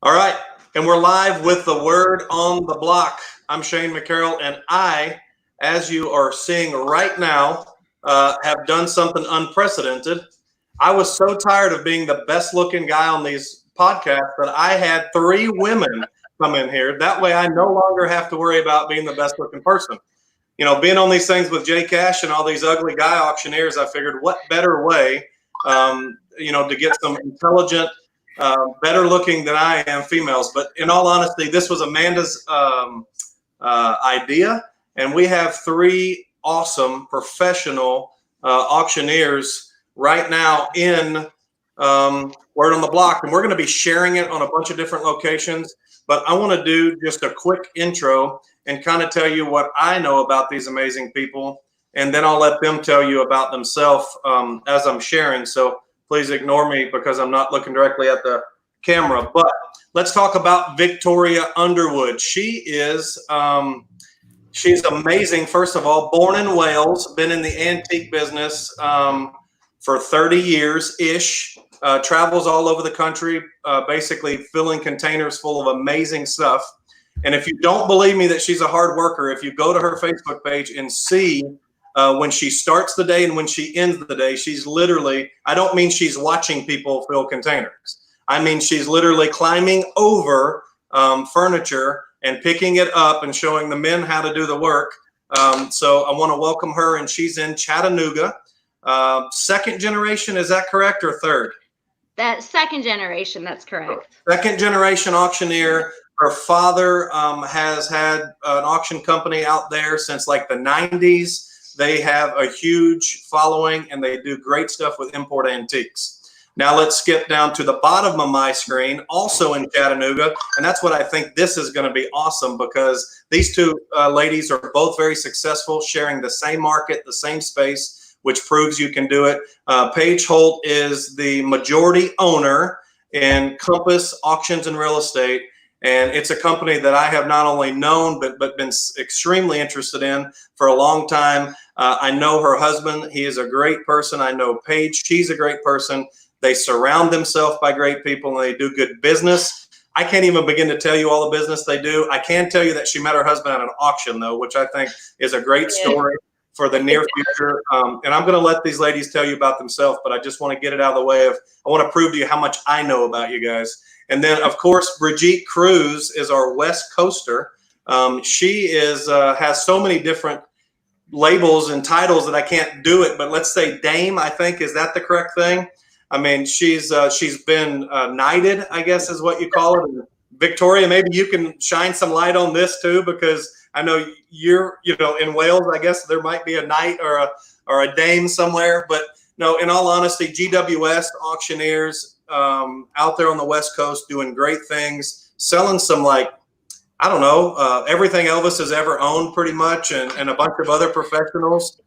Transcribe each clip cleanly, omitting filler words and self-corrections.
All right, and we're live with the word on the block. I'm Shane McCarroll, and I, as you are seeing right now, have done something unprecedented. I was so tired of being the best looking guy on these podcasts that I had 3 women come in here. That way, I no longer have to worry about being the best looking person. You know, being on these things with Jay Cash and all these ugly guy auctioneers, I figured what better way, to get some intelligent, better looking than I am females. But in all honesty, this was Amanda's idea. And we have 3 awesome professional auctioneers right now in Word on the Block. And we're going to be sharing it on a bunch of different locations. But I want to do just a quick intro and kind of tell you what I know about these amazing people. And then I'll let them tell you about themselves as I'm sharing. So please ignore me because I'm not looking directly at the camera. But let's talk about Victoria Underwood. She's amazing. First of all, born in Wales, been in the antique business for 30 years-ish, travels all over the country, basically filling containers full of amazing stuff. And if you don't believe me that she's a hard worker, if you go to her Facebook page and see when she starts the day and when she ends the day, she's literally, I don't mean she's watching people fill containers. I mean, she's literally climbing over furniture and picking it up and showing the men how to do the work. So I want to welcome her, and she's in Chattanooga. Second generation, is that correct, or third? That second generation, that's correct. Second generation auctioneer. Her father has had an auction company out there since like the 90s. They have a huge following, and they do great stuff with import antiques. Now let's skip down to the bottom of my screen, also in Chattanooga. And that's what I think this is going to be awesome, because these 2 ladies are both very successful, sharing the same market, the same space, which proves you can do it. Paige Holt is the majority owner in Compass Auctions and Real Estate. And it's a company that I have not only known, but been extremely interested in for a long time. I know her husband. He is a great person. I know Paige. She's a great person. They surround themselves by great people, and they do good business. I can't even begin to tell you all the business they do. I can tell you that she met her husband at an auction, though, which I think is a great story for the near future. And I'm going to let these ladies tell you about themselves, but I just want to get it out of the way. I want to prove to you how much I know about you guys. And then, of course, Brigitte Cruz is our West Coaster. She has so many different labels and titles that I can't do it. But let's say Dame, I think, is that the correct thing? I mean, she's been knighted, I guess is what you call it. And Victoria, maybe you can shine some light on this too, because I know you're, in Wales. I guess there might be a knight or a dame somewhere. But no, in all honesty, GWS auctioneers out there on the West Coast doing great things, selling some everything Elvis has ever owned pretty much, and a bunch of other professionals.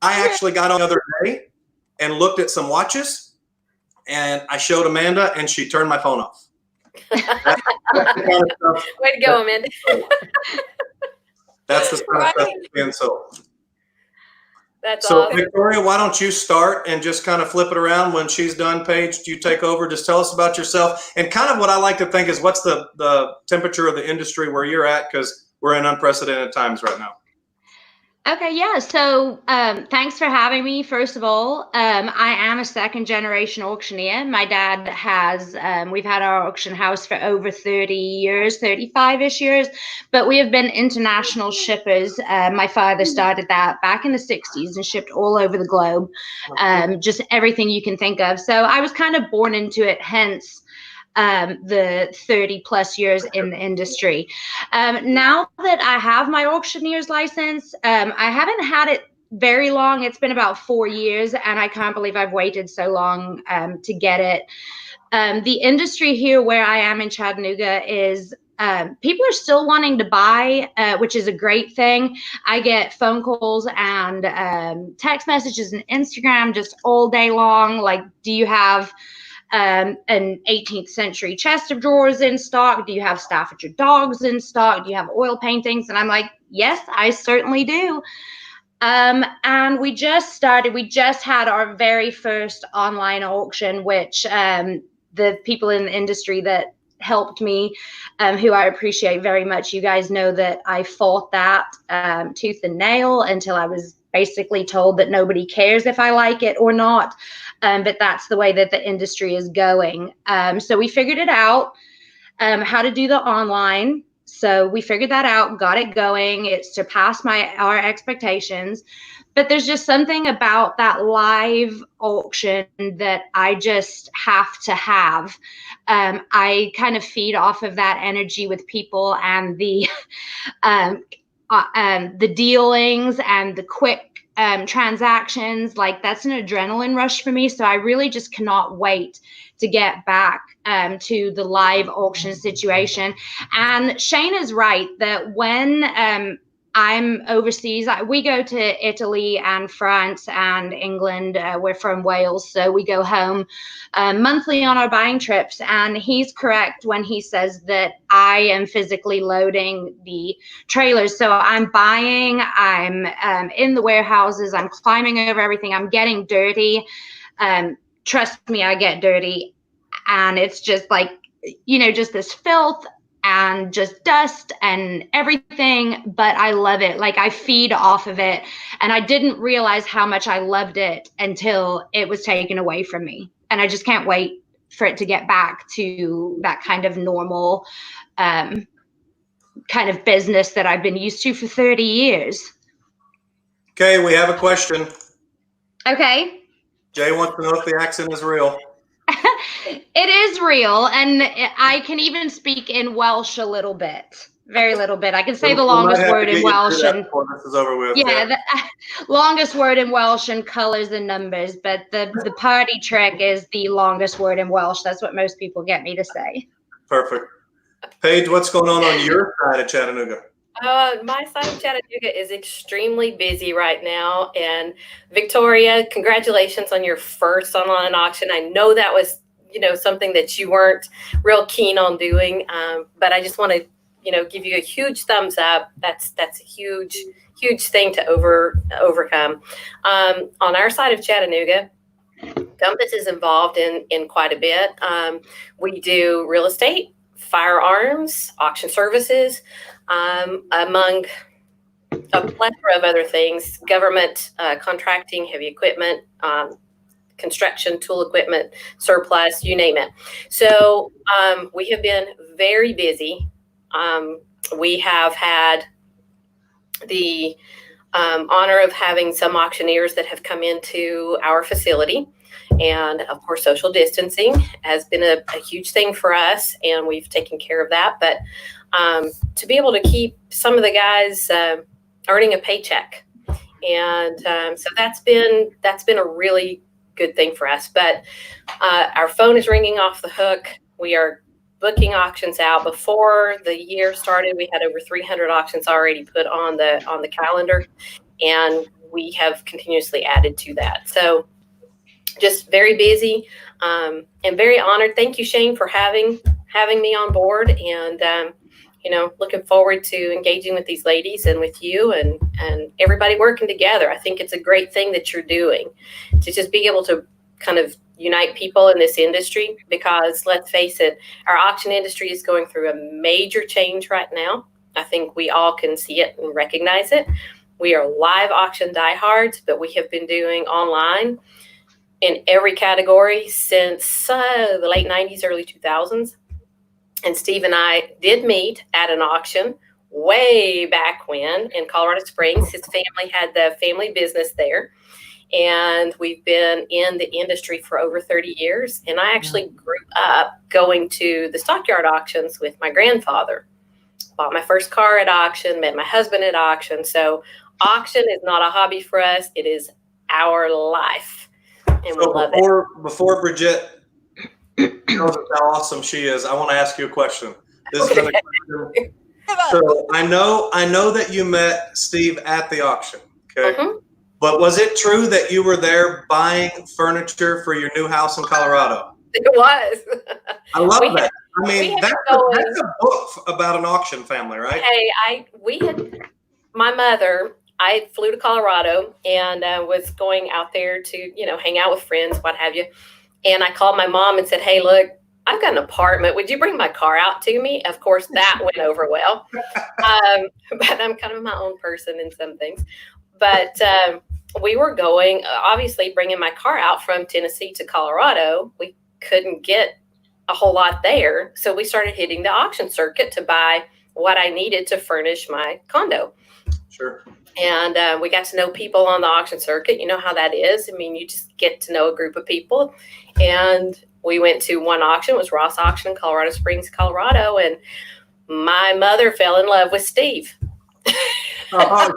I actually got on the other day and looked at some watches, and I showed Amanda, and she turned my phone off. Way to go, Amanda. That's the kind of stuff that's being sold. That's so awesome. Victoria, why don't you start and just kind of flip it around when she's done? Paige, you take over. Just tell us about yourself, and kind of what I like to think is what's the temperature of the industry where you're at, because we're in unprecedented times right now. Okay, yeah. So thanks for having me. First of all, I am a second generation auctioneer. My dad has, we've had our auction house for over 30 years, 35-ish years, but we have been international shippers. My father started that back in the 60s and shipped all over the globe, just everything you can think of. So I was kind of born into it, hence the 30 plus years in the industry. Now that I have my auctioneer's license, I haven't had it very long. It's been about 4 years, and I can't believe I've waited so long to get it. The industry here where I am in Chattanooga is people are still wanting to buy, which is a great thing. I get phone calls and text messages and Instagram just all day long. Like, do you have an 18th century chest of drawers in stock? Do you have Staffordshire dogs in stock? Do you have oil paintings? And I'm like, yes, I certainly do. And we just had our very first online auction, which the people in the industry that helped me, who I appreciate very much. You guys know that I fought that tooth and nail until I was basically told that nobody cares if I like it or not. But that's the way that the industry is going. So we figured it out, how to do the online. So we figured that out, got it going. It surpassed our expectations. But there's just something about that live auction that I just have to have. I kind of feed off of that energy with people, and the dealings and the quick transactions. Like, that's an adrenaline rush for me. So I really just cannot wait to get back to the live auction situation. And Shane is right that when I'm overseas, we go to Italy and France and England. We're from Wales, so we go home monthly on our buying trips. And he's correct when he says that I am physically loading the trailers. So I'm buying, I'm in the warehouses, I'm climbing over everything, I'm getting dirty. Trust me, I get dirty. And it's just like, just this filth and just dust and everything, but I love it. Like, I feed off of it, and I didn't realize how much I loved it until it was taken away from me. And I just can't wait for it to get back to that kind of normal kind of business that I've been used to for 30 years. Okay, we have a question. Okay. Jay wants to know if the accent is real. It is real, and I can even speak in Welsh a little bit, very little bit. I can say the longest word in Welsh, and this is over with. yeah, the longest word in Welsh and colors and numbers. But the party trick is the longest word in Welsh. That's what most people get me to say. Perfect. Paige, what's going on your side of Chattanooga? My side of Chattanooga is extremely busy right now. And Victoria, congratulations on your first online auction. I know that was, something that you weren't real keen on doing. But I just want to, give you a huge thumbs up. That's a huge thing to overcome. On our side of Chattanooga, Compass is involved in quite a bit. We do real estate, firearms, auction services, among a plethora of other things, government contracting, heavy equipment, construction, tool equipment, surplus, you name it. So we have been very busy. We have had the honor of having some auctioneers that have come into our facility. And of course, social distancing has been a huge thing for us, and we've taken care of that. But to be able to keep some of the guys earning a paycheck, and so that's been a really good thing for us. But our phone is ringing off the hook. We are booking auctions out. Before the year started, we had over 300 auctions already put on the calendar, and we have continuously added to that. So just very busy and very honored. Thank you, Shane, for having me on board, and looking forward to engaging with these ladies and with you and everybody working together. I think it's a great thing that you're doing to just be able to kind of unite people in this industry, because let's face it, our auction industry is going through a major change right now. I think we all can see it and recognize it. We are live auction diehards, but we have been doing online in every category since the late 90s, early 2000s. And Steve and I did meet at an auction way back when in Colorado Springs. His family had the family business there. And we've been in the industry for over 30 years. And I actually grew up going to the stockyard auctions with my grandfather. Bought my first car at auction, met my husband at auction. So auction is not a hobby for us. It is our life. And we love it. Before Bridget knows how awesome she is, I want to ask you a question. This is a question. So I know that you met Steve at the auction. Okay. Mm-hmm. But was it true that you were there buying furniture for your new house in Colorado? It was. I love that. I mean, that's a book about an auction family, right? Hey, my mother, I flew to Colorado and was going out there to, hang out with friends, what have you. And I called my mom and said, hey, look, I've got an apartment. Would you bring my car out to me? Of course, that went over well. But I'm kind of my own person in some things. But we were going, obviously, bringing my car out from Tennessee to Colorado. We couldn't get a whole lot there. So we started hitting the auction circuit to buy what I needed to furnish my condo. Sure. And we got to know people on the auction circuit. You know how that is. I mean, you just get to know a group of people. And we went to one auction. It was Ross Auction in Colorado Springs, Colorado. And my mother fell in love with Steve. Oh,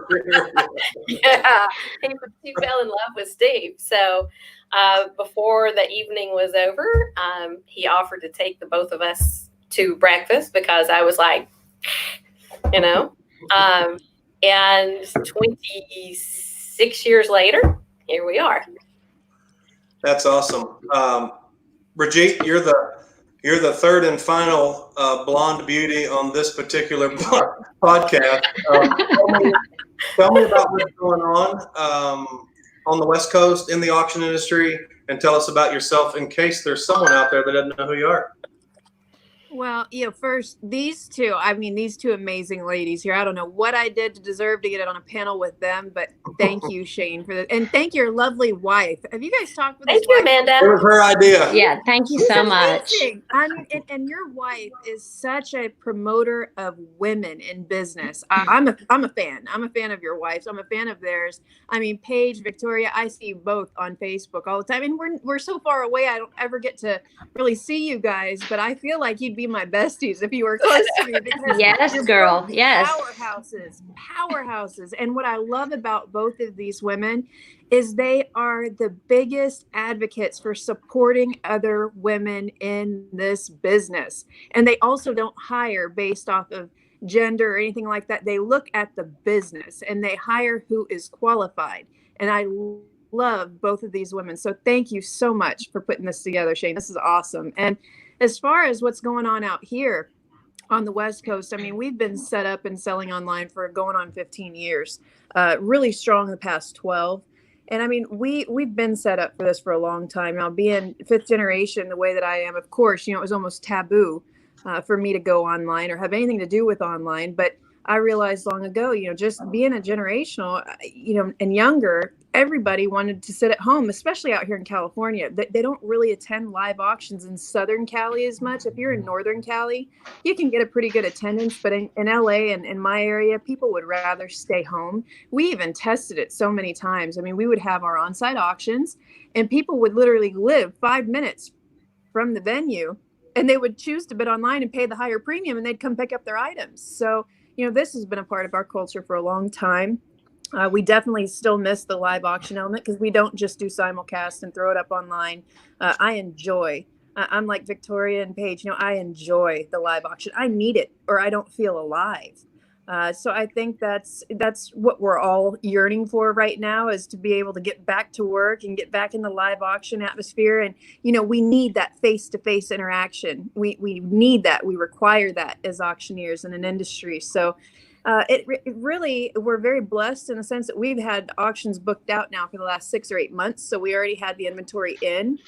yeah, he fell in love with Steve. So before the evening was over, he offered to take the both of us to breakfast because I was like, you know, and 26 years later, here we are. That's awesome. Brigitte, you're the third and final blonde beauty on this particular podcast. Tell me about what's going on the West Coast in the auction industry, and tell us about yourself in case there's someone out there that doesn't know who you are. Well, first, these two amazing ladies here. I don't know what I did to deserve to get it on a panel with them, but thank you, Shane, for that. And thank your lovely wife. Have you guys talked with this Thank you, Amanda. It was her idea. Yeah, thank you so much. I mean, and your wife is such a promoter of women in business. I'm a fan. I'm a fan of your wife. So I'm a fan of theirs. I mean, Paige, Victoria, I see you both on Facebook all the time. And we're so far away, I don't ever get to really see you guys, but I feel like you'd be my besties if you were close to me. Because yes, girl. Yes. Powerhouses. And what I love about both of these women is they are the biggest advocates for supporting other women in this business. And they also don't hire based off of gender or anything like that. They look at the business and they hire who is qualified. And I love both of these women. So thank you so much for putting this together, Shane. This is awesome. And as far as what's going on out here on the West Coast, I mean, we've been set up and selling online for going on 15 years, really strong the past 12. And I mean, we've been set up for this for a long time now. Being fifth generation, the way that I am, of course, it was almost taboo for me to go online or have anything to do with online. But I realized long ago, just being a generational, and younger, everybody wanted to sit at home, especially out here in California. They don't really attend live auctions in Southern Cali as much. If you're in Northern Cali, you can get a pretty good attendance. But in LA and in my area, people would rather stay home. We even tested it so many times. I mean, we would have our on-site auctions and people would literally live 5 minutes from the venue and they would choose to bid online and pay the higher premium and they'd come pick up their items. So, this has been a part of our culture for a long time. We definitely still miss the live auction element because we don't just do simulcast and throw it up online. I'm like Victoria and Paige, I enjoy the live auction. I need it or I don't feel alive. So I think that's what we're all yearning for right now, is to be able to get back to work and get back in the live auction atmosphere. And, we need that face-to-face interaction. We need that. We require that as auctioneers in an industry. So it really, we're very blessed in the sense that we've had auctions booked out now for the last 6 or 8 months. So we already had the inventory in.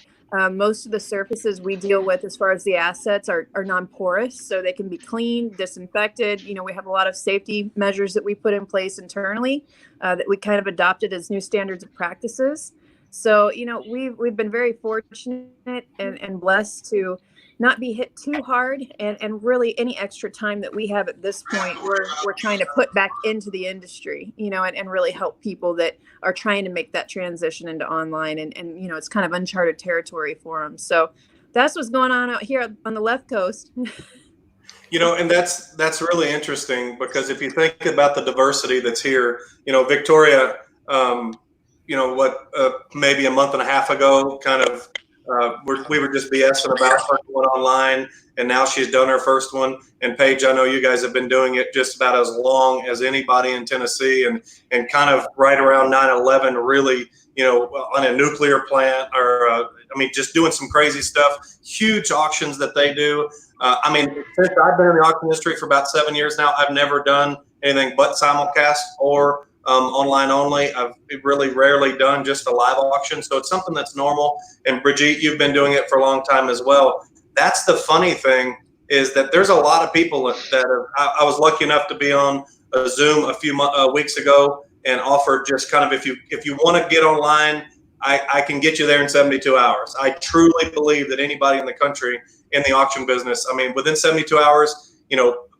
Most of the surfaces we deal with as far as the assets are non-porous, so they can be cleaned, disinfected. We have a lot of safety measures that we put in place internally that we kind of adopted as new standards of practices. So, we've been very fortunate and blessed to not be hit too hard, and really any extra time that we have at this point, we're trying to put back into the industry, and really help people that are trying to make that transition into online, and it's kind of uncharted territory for them. So that's what's going on out here on the left coast. And that's really interesting, because if you think about the diversity that's here, Victoria, maybe a month and a half ago, kind of, we were just BSing about her going online, and now she's done her first one. And Paige, I know you guys have been doing it just about as long as anybody in Tennessee, and kind of right around 9/11, really, on a nuclear plant, or just doing some crazy stuff. Huge auctions that they do. Since I've been in the auction industry for about 7 years now, I've never done anything but simulcast or online only. I've really rarely done just a live auction. So it's something that's normal. And Brigitte, you've been doing it for a long time as well. that's the funny thing, is that there's a lot of people that I was lucky enough to be on a Zoom a few weeks ago and offered just kind of, if you want to get online, I can get you there in 72 hours. I truly believe that anybody in the country in the auction business, I mean, within 72 hours,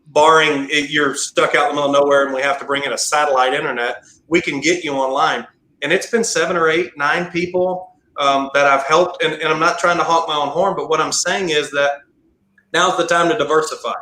barring you're stuck out in the middle of nowhere and we have to bring in a satellite internet, we can get you online. And it's been 7 or 8, 9 people that I've helped. And I'm not trying to honk my own horn, but what I'm saying is that now's the time to diversify.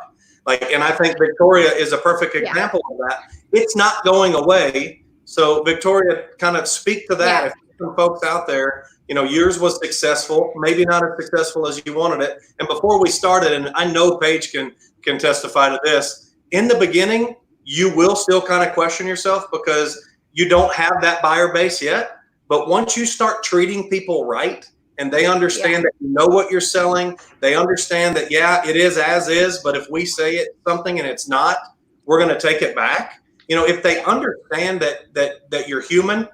And I think Victoria is a perfect example of that. It's not going away. So Victoria, kind of speak to that. If some folks out there, yours was successful, maybe not as successful as you wanted it. And before we started, and I know Paige can testify to this, in the beginning, you will still kind of question yourself because you don't have that buyer base yet. But once you start treating people right, and they understand that you know what you're selling, they understand that, it is as is, but if we say it's something and it's not, we're going to take it back. If they understand that you're human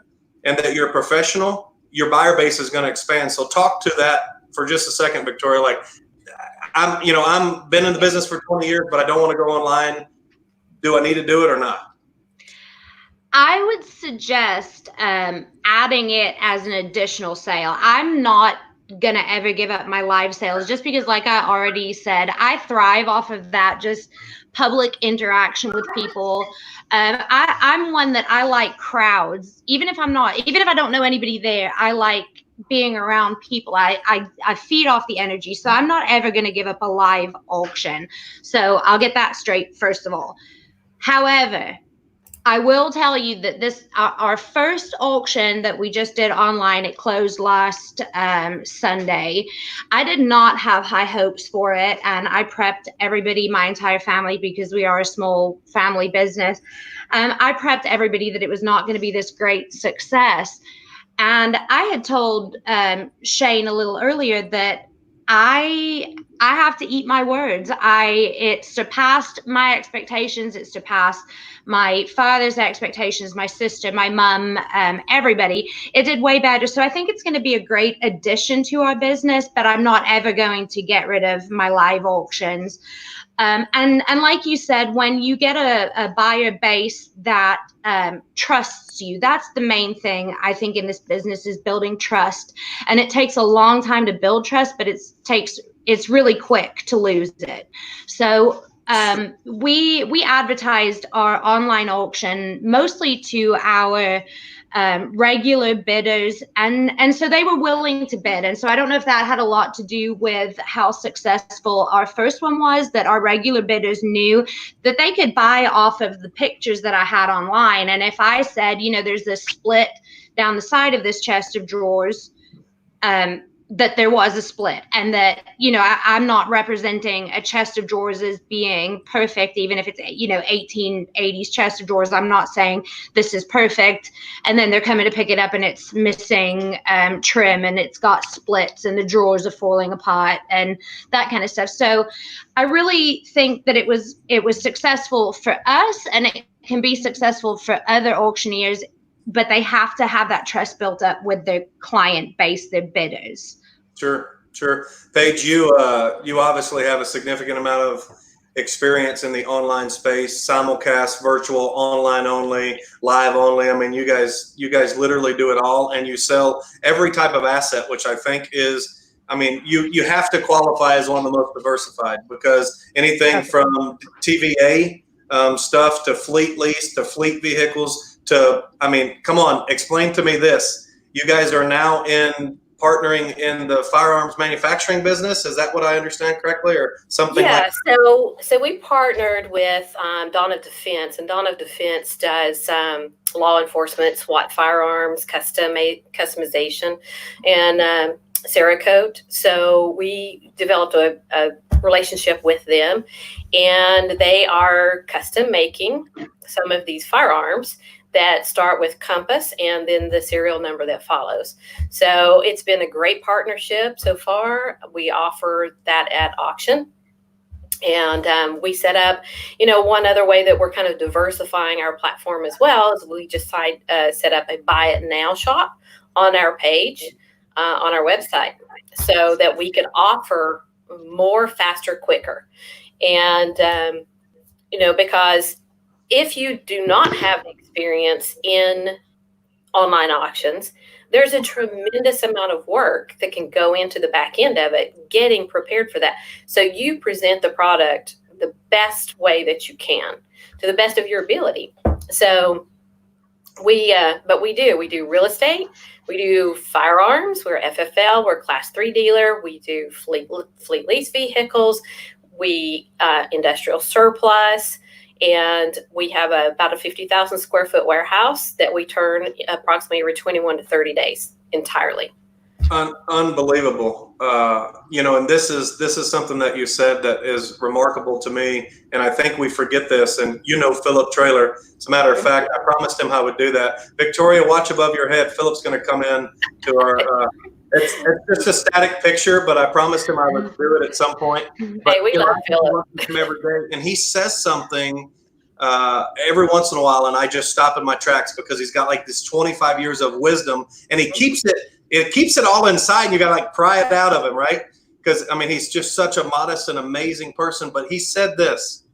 and that you're a professional, your buyer base is going to expand. So talk to that for just a second, Victoria. I'm been in the business for 20 years, but I don't want to go online. Do I need to do it or not? I would suggest adding it as an additional sale. I'm not going to ever give up my live sales just because, like I already said, I thrive off of that, just public interaction with people. I'm one that I like crowds. Even if I don't know anybody there, I like being around people. I feed off the energy. So I'm not ever going to give up a live auction. So I'll get that straight, first of all. However, I will tell you that our first auction that we just did online, it closed last Sunday. I did not have high hopes for it, and I prepped everybody, my entire family, because we are a small family business. I prepped everybody that it was not going to be this great success. And I had told Shane a little earlier that I have to eat my words. It surpassed my expectations. It surpassed my father's expectations, my sister, my mom, everybody. It did way better. So I think it's going to be a great addition to our business, but I'm not ever going to get rid of my live auctions. And like you said, when you get a buyer base that trusts you, that's the main thing I think in this business, is building trust. And it takes a long time to build trust, but it's really quick to lose it. So we advertised our online auction mostly to our regular bidders, and so they were willing to bid. And so I don't know if that had a lot to do with how successful our first one was, that our regular bidders knew that they could buy off of the pictures that I had online. And if I said, there's this split down the side of this chest of drawers, that there was a split, and that, I'm not representing a chest of drawers as being perfect, even if it's, 1880s chest of drawers. I'm not saying this is perfect. And then they're coming to pick it up and it's missing trim, and it's got splits, and the drawers are falling apart, and that kind of stuff. So I really think that it was successful for us, and it can be successful for other auctioneers, but they have to have that trust built up with their client base, their bidders. Sure. Paige, you obviously have a significant amount of experience in the online space, simulcast, virtual, online only, live only. I mean, you guys literally do it all, and you sell every type of asset, which I think is, you have to qualify as one of the most diversified, because anything from TVA stuff to fleet lease to fleet vehicles to, come on, explain to me this. You guys are now partnering in the firearms manufacturing business. Is that what I understand correctly, or something? Yeah, so we partnered with Dawn of Defense, and Dawn of Defense does law enforcement, SWAT firearms, customization, and Cerakote. So we developed a relationship with them, and they are custom making some of these firearms that start with compass and then the serial number that follows. So it's been a great partnership so far. We offer that at auction. And we set up, one other way that we're kind of diversifying our platform as well is we just set up a buy it now shop on our page, on our website, so that we could offer more, faster, quicker. And, because if you do not have experience in online auctions, there's a tremendous amount of work that can go into the back end of it, getting prepared for that. So you present the product the best way that you can, to the best of your ability. So we do real estate, we do firearms, we're FFL, we're Class 3 dealer, we do fleet lease vehicles, we industrial surplus, and we have about a 50,000 square foot warehouse that we turn approximately every 21 to 30 days entirely. Unbelievable. And this is something that you said that is remarkable to me. And I think we forget this. And Philip Traylor, as a matter of fact, I promised him I would do that. Victoria, watch above your head. Philip's going to come in to our, it's just a static picture, but I promised him I would do it at some point. But, hey, we love Philip. Every day, and he says something every once in a while, and I just stop in my tracks because he's got like this 25 years of wisdom, and he keeps it all inside, and you got to pry it out of him, right? Because he's just such a modest and amazing person. But he said this: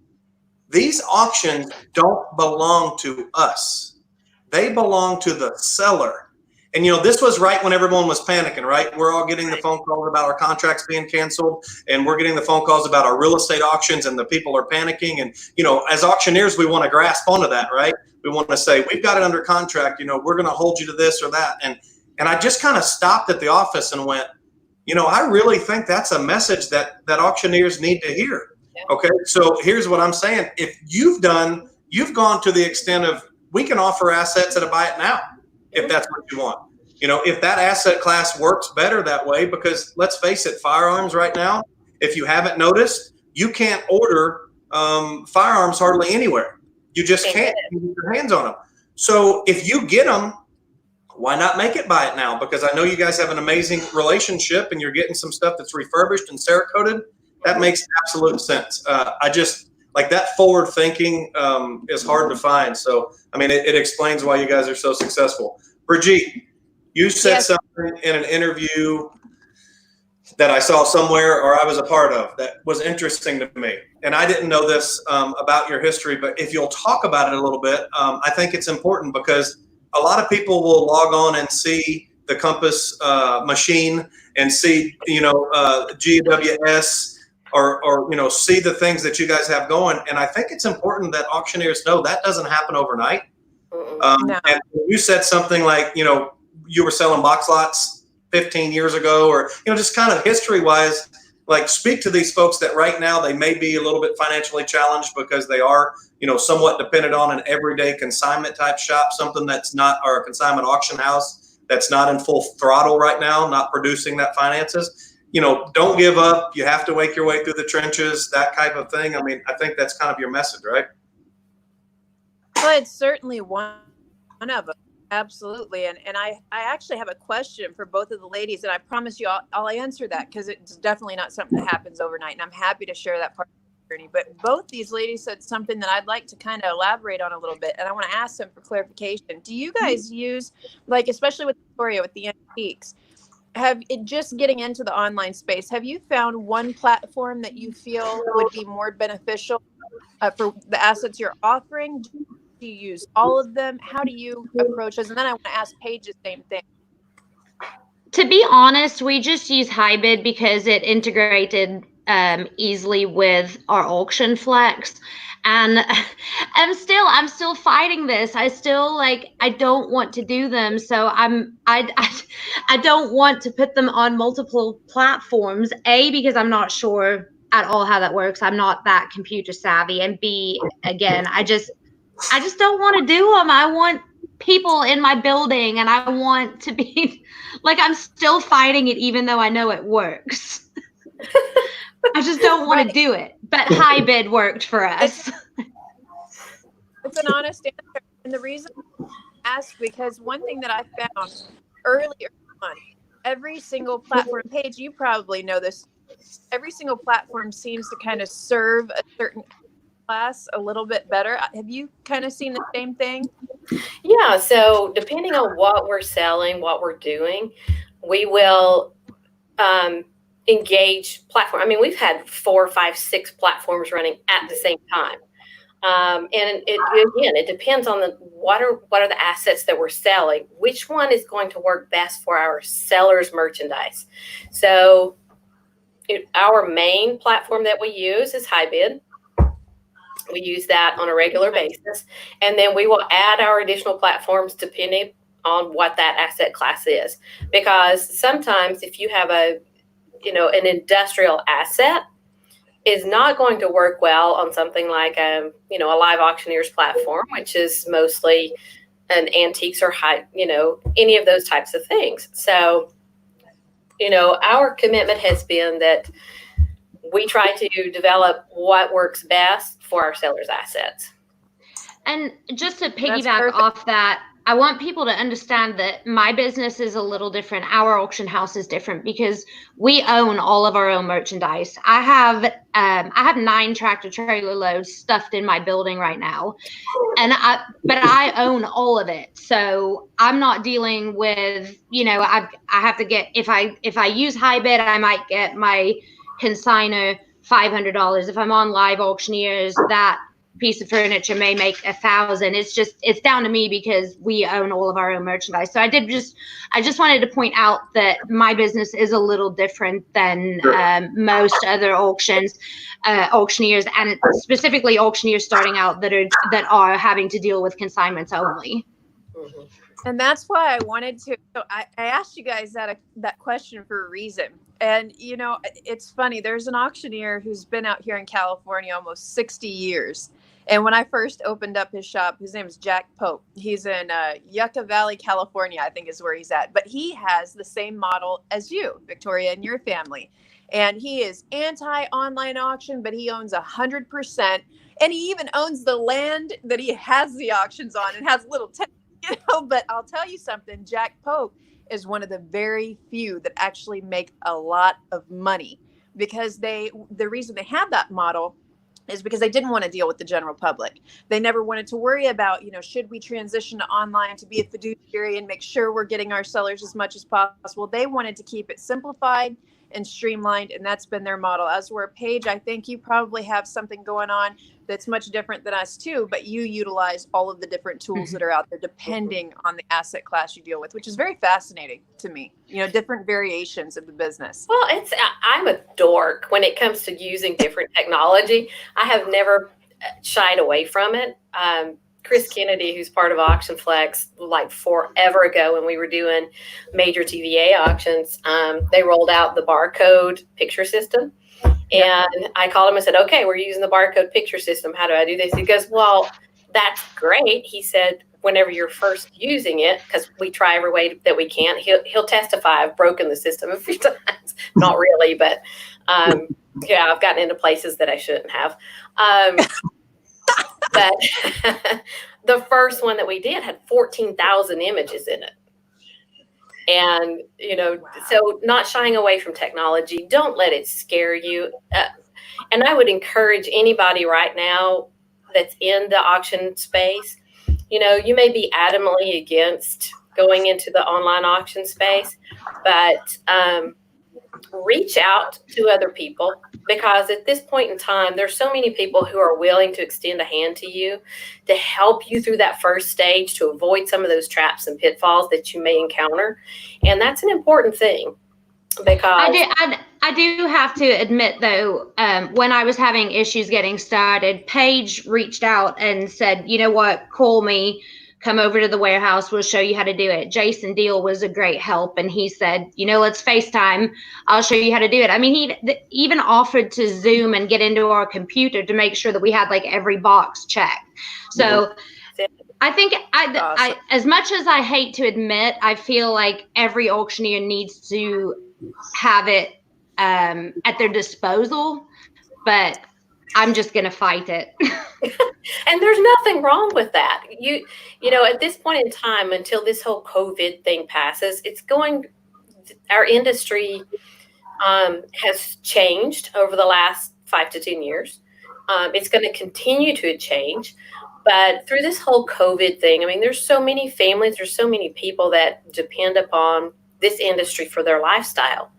these auctions don't belong to us; they belong to the seller. And this was right when everyone was panicking, right? We're all getting the phone calls about our contracts being canceled, and we're getting the phone calls about our real estate auctions, and the people are panicking. And as auctioneers, we want to grasp onto that, right? We want to say, we've got it under contract. We're going to hold you to this or that. And I just kind of stopped at the office and went, I really think that's a message that auctioneers need to hear. Okay, so here's what I'm saying. If you've gone to the extent of, we can offer assets at a buy it now, if that's what you want. If that asset class works better that way, because let's face it, firearms right now, if you haven't noticed, you can't order firearms hardly anywhere. You just can't get your hands on them. So if you get them, why not make it buy it now? Because I know you guys have an amazing relationship and you're getting some stuff that's refurbished and Cerakoted. That makes absolute sense. I just like that forward thinking is hard to find. So, it explains why you guys are so successful. Brigitte, you said something in an interview that I saw somewhere or I was a part of that was interesting to me. And I didn't know this about your history, but if you'll talk about it a little bit, I think it's important because a lot of people will log on and see the Compass machine and see, GWS or see the things that you guys have going. And I think it's important that auctioneers know that doesn't happen overnight. No. And you said something like, you were selling box lots 15 years ago, or, just kind of history wise, speak to these folks that right now they may be a little bit financially challenged because they are, somewhat dependent on an everyday consignment type shop, something that's not, or a consignment auction house that's not in full throttle right now, not producing that finances. Don't give up. You have to wake your way through the trenches, that type of thing. I think that's kind of your message, right? Well, it's certainly one of them. Absolutely. And I actually have a question for both of the ladies, and I promise you I'll answer that because it's definitely not something that happens overnight. And I'm happy to share that part of the journey. But both these ladies said something that I'd like to kind of elaborate on a little bit. And I want to ask them for clarification. Do you guys use, especially with Victoria, with the antiques, just getting into the online space, have you found one platform that you feel would be more beneficial for the assets you're offering? Do you use all of them? How do you approach this? And then I want to ask Paige the same thing. To be honest, we just use HiBid because it integrated easily with our auction flex. And I'm still fighting this. I still I don't want to do them. So I don't want to put them on multiple platforms. A, because I'm not sure at all how that works. I'm not that computer savvy. And B, again, I just don't want to do them. I want people in my building, and I want to be I'm still fighting it, even though I know it works. I just don't want to do it. But HiBid worked for us. It's an honest answer. And the reason I asked, because one thing that I found earlier on, every single platform, Paige, you probably know this, every single platform seems to kind of serve a certain class a little bit better. Have you kind of seen the same thing? Yeah. So depending on what we're selling, what we're doing, we will, engage platform. I mean, we've had 4, 5, 6 platforms running at the same time. And it depends on what are the assets that we're selling. Which one is going to work best for our sellers' merchandise? So our main platform that we use is HighBid. We use that on a regular basis, and then we will add our additional platforms depending on what that asset class is. Because sometimes if you have an industrial asset, is not going to work well on something like a live auctioneer's platform, which is mostly an antiques or any of those types of things. So, our commitment has been that we try to develop what works best for our sellers' assets. And just to piggyback off that, I want people to understand that my business is a little different. Our auction house is different because we own all of our own merchandise. I have 9 tractor trailer loads stuffed in my building right now, but I own all of it. So I'm not dealing with, I have to get, if I use HighBid, I might get my consignor $500. If I'm on Live Auctioneers, that piece of furniture may make $1,000. It's down to me because we own all of our own merchandise. So I just wanted to point out that my business is a little different than most other auctioneers, and specifically auctioneers starting out that are having to deal with consignments only. Mm-hmm. And that's why I wanted to. So I asked you guys that question for a reason. And it's funny. There's an auctioneer who's been out here in California almost 60 years. And when I first opened up his shop, his name is Jack Pope. He's in Yucca Valley, California, I think is where he's at. But he has the same model as you, Victoria, and your family. And he is anti-online auction, but he owns 100%. And he even owns the land that he has the auctions on and has little but I'll tell you something, Jack Pope is one of the very few that actually make a lot of money, because the reason they have that model is because they didn't want to deal with the general public. They never wanted to worry about, should we transition to online to be a fiduciary and make sure we're getting our sellers as much as possible. They wanted to keep it simplified and streamlined, and that's been their model. As we're Paige, I think you probably have something going on that's much different than us too, but you utilize all of the different tools that are out there depending on the asset class you deal with, which is very fascinating to me. Different variations of the business. Well, I'm a dork when it comes to using different technology. I have never shied away from it. Chris Kennedy, who's part of Auction Flex, like forever ago when we were doing major TVA auctions, they rolled out the barcode picture system. And I called him and said, okay, we're using the barcode picture system. How do I do this? He goes, well, that's great. He said, whenever you're first using it, because we try every way that we can, he'll testify I've broken the system a few times. Not really, but I've gotten into places that I shouldn't have. But the first one that we did had 14,000 images in it. And, So not shying away from technology, don't let it scare you. And I would encourage anybody right now that's in the auction space, you may be adamantly against going into the online auction space, but reach out to other people, because at this point in time, there's so many people who are willing to extend a hand to you to help you through that first stage, to avoid some of those traps and pitfalls that you may encounter. And that's an important thing, because I do have to admit, though, when I was having issues getting started, Paige reached out and said, you know what, call me. Come over to the warehouse. We'll show you how to do it. Jason Deal was a great help. And he said, let's FaceTime. I'll show you how to do it. I mean, he even offered to Zoom and get into our computer to make sure that we had like every box checked. So I think I as much as I hate to admit, I feel like every auctioneer needs to have it at their disposal, but I'm just going to fight it. And there's nothing wrong with that. At this point in time, until this whole COVID thing passes, our industry has changed over the last 5 to 10 years. It's going to continue to change. But through this whole COVID thing, I mean, there's so many families, there's so many people that depend upon this industry for their lifestyle.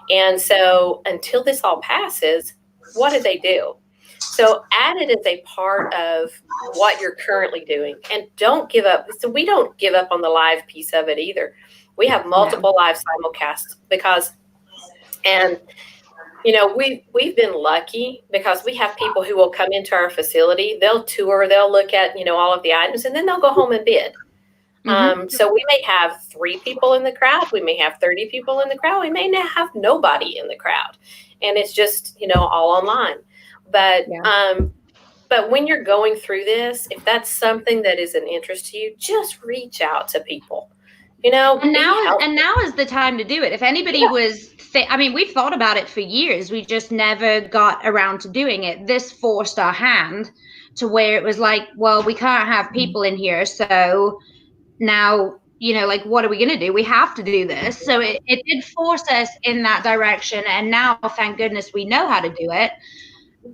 And so until this all passes, what do? So add it as a part of what you're currently doing, and don't give up. So we don't give up on the live piece of it either. We have multiple live simulcasts and we've been lucky because we have people who will come into our facility, they'll tour, they'll look at, all of the items, and then they'll go home and bid. So we may have 3 people in the crowd. We may have 30 people in the crowd. We may have nobody in the crowd. And it's just, all online. But but when you're going through this, if that's something that is an interest to you, just reach out to people. And now is the time to do it. If anybody was, we've thought about it for years. We just never got around to doing it. This forced our hand to where it was like, well, we can't have people in here. So now, what are we going to do? We have to do this. So it did force us in that direction. And now, thank goodness, we know how to do it.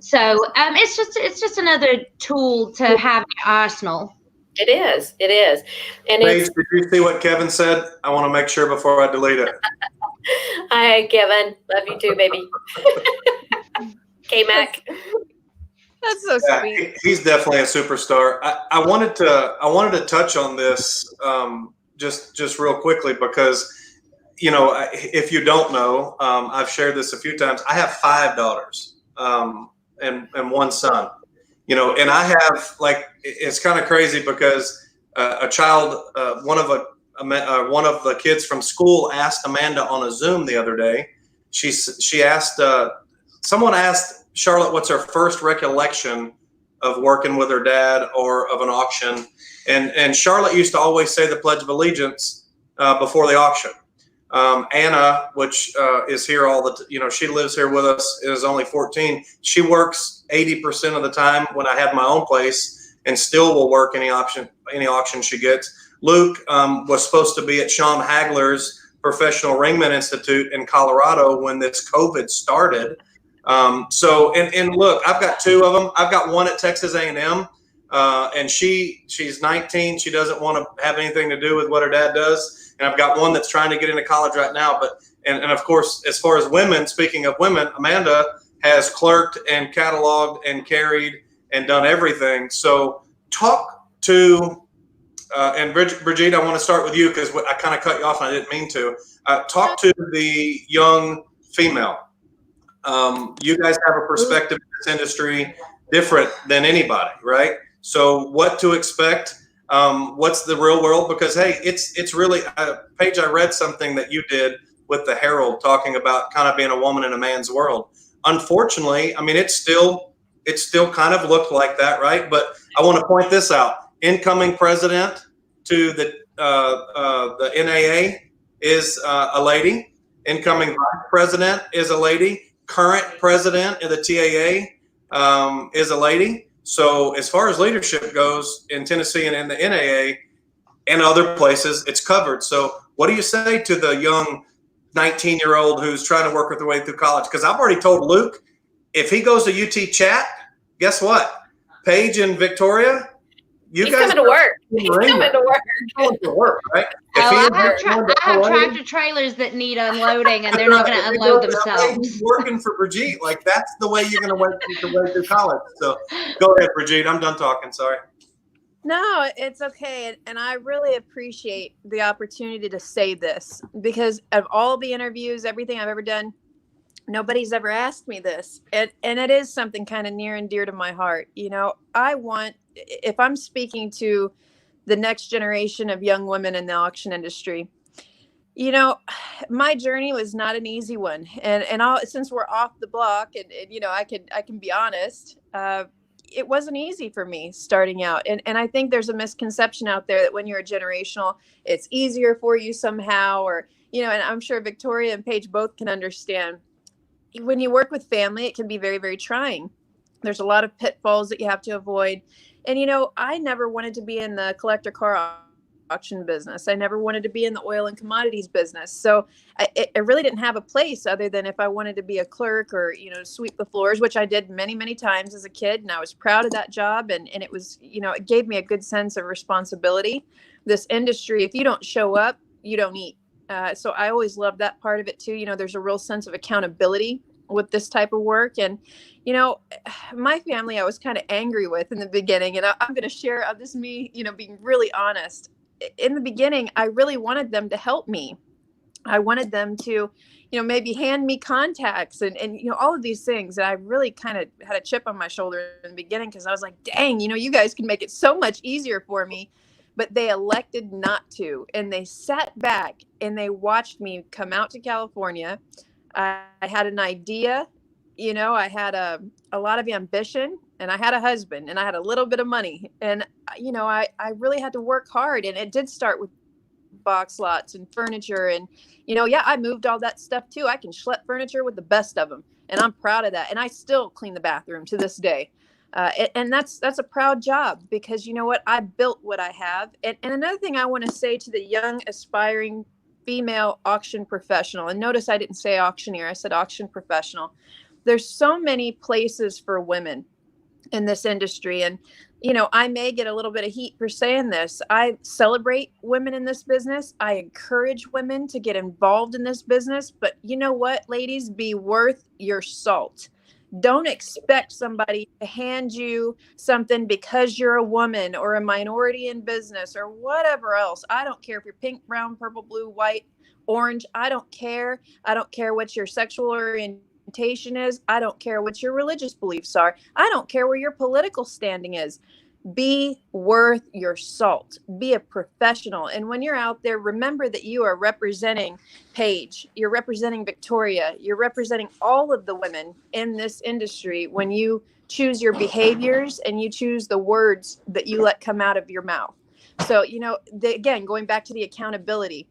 So it's just another tool to have in your arsenal. It is. And Paige, did you see what Kevin said? I want to make sure before I delete it. Hi, Kevin. Love you too, baby. K-Mac. That's so sweet. He's definitely a superstar. I wanted to touch on this just real quickly because, if you don't know, I've shared this a few times. I have 5 daughters and 1 son. And I have, it's kind of crazy because a child, one of the kids from school asked Amanda on a Zoom the other day. She asked, someone asked Charlotte, what's her first recollection of working with her dad or of an auction? And Charlotte used to always say the Pledge of Allegiance before the auction. Anna, which is here she lives here with us, is only 14. She works 80% of the time when I have my own place and still will work any auction she gets. Luke was supposed to be at Sean Hagler's Professional Ringman Institute in Colorado when this COVID started. And look, I've got 2 of them. I've got one at Texas A&M, and she's 19. She doesn't want to have anything to do with what her dad does. And I've got one that's trying to get into college right now. But and of course, as far as women, speaking of women, Amanda has clerked and cataloged and carried and done everything. So talk to and Brigitte, I want to start with you because I kind of cut you off and I didn't mean to. Talk to the young female. You guys have a perspective in this industry different than anybody, right? So what to expect? What's the real world? Because, hey, it's really, Paige, I read something that you did with the Herald talking about kind of being a woman in a man's world. Unfortunately, it still kind of looked like that, right? But I want to point this out. Incoming president to the NAA is a lady. Incoming vice president is a lady. Current president of the TAA is a lady. So as far as leadership goes in Tennessee and in the NAA and other places, it's covered. So what do you say to the young 19-year-old who's trying to work their way through college? Because I've already told Luke, if he goes to UT Chat, guess what? Paige and Victoria, he's coming to work. He's coming to work. Right? I have tractor trailers that need unloading, and they're not going to unload themselves. He's working for Brigitte. That's the way you're going to work your way through college. So go ahead, Brigitte. I'm done talking. Sorry. No, it's okay. And I really appreciate the opportunity to say this because of all the interviews, everything I've ever done, nobody's ever asked me this. And it is something kind of near and dear to my heart. If I'm speaking to the next generation of young women in the auction industry, my journey was not an easy one. Since we're off the block and I can be honest, it wasn't easy for me starting out. And I think there's a misconception out there that when you're a generational, it's easier for you somehow, or, and I'm sure Victoria and Paige both can understand. When you work with family, it can be very, very trying. There's a lot of pitfalls that you have to avoid. And, I never wanted to be in the collector car auction business. I never wanted to be in the oil and commodities business. So I really didn't have a place other than if I wanted to be a clerk or, sweep the floors, which I did many, many times as a kid. And I was proud of that job. And it was, it gave me a good sense of responsibility. This industry, if you don't show up, you don't eat. So I always love that part of it too. You know, there's a real sense of accountability with this type of work. And, you know, my family I was kind of angry with in the beginning. And I'm going to share this is me, you know, being really honest. In the beginning, I really wanted them to help me. I wanted them to, you know, maybe hand me contacts and you know, all of these things. And I really kind of had a chip on my shoulder in the beginning because I was like, dang, you know, you guys can make it so much easier for me. But they elected not to. And they sat back and they watched me come out to California. I had an idea, you know, I had a lot of ambition, and I had a husband, and I had a little bit of money. And, you know, I really had to work hard. And it did start with box lots and furniture. And, you know, yeah, I moved all that stuff too. I can schlep furniture with the best of them. And I'm proud of that. And I still clean the bathroom to this day. And that's a proud job because you know what? I built what I have. And another thing I want to say to the young aspiring female auction professional, and notice I didn't say auctioneer, I said auction professional. There's so many places for women in this industry. And, you know, I may get a little bit of heat for saying this. I celebrate women in this business. I encourage women to get involved in this business. But you know what, ladies, be worth your salt. Don't expect somebody to hand you something because you're a woman or a minority in business or whatever else. I don't care if you're pink, brown, purple, blue, white, orange. I don't care. I don't care what your sexual orientation is. I don't care what your religious beliefs are. I don't care where your political standing is. Be worth your salt. Be a professional. And when you're out there, remember that you are representing Paige. You're representing Victoria. You're representing all of the women in this industry when you choose your behaviors and you choose the words that you let come out of your mouth. So, you know, again, going back to the accountability,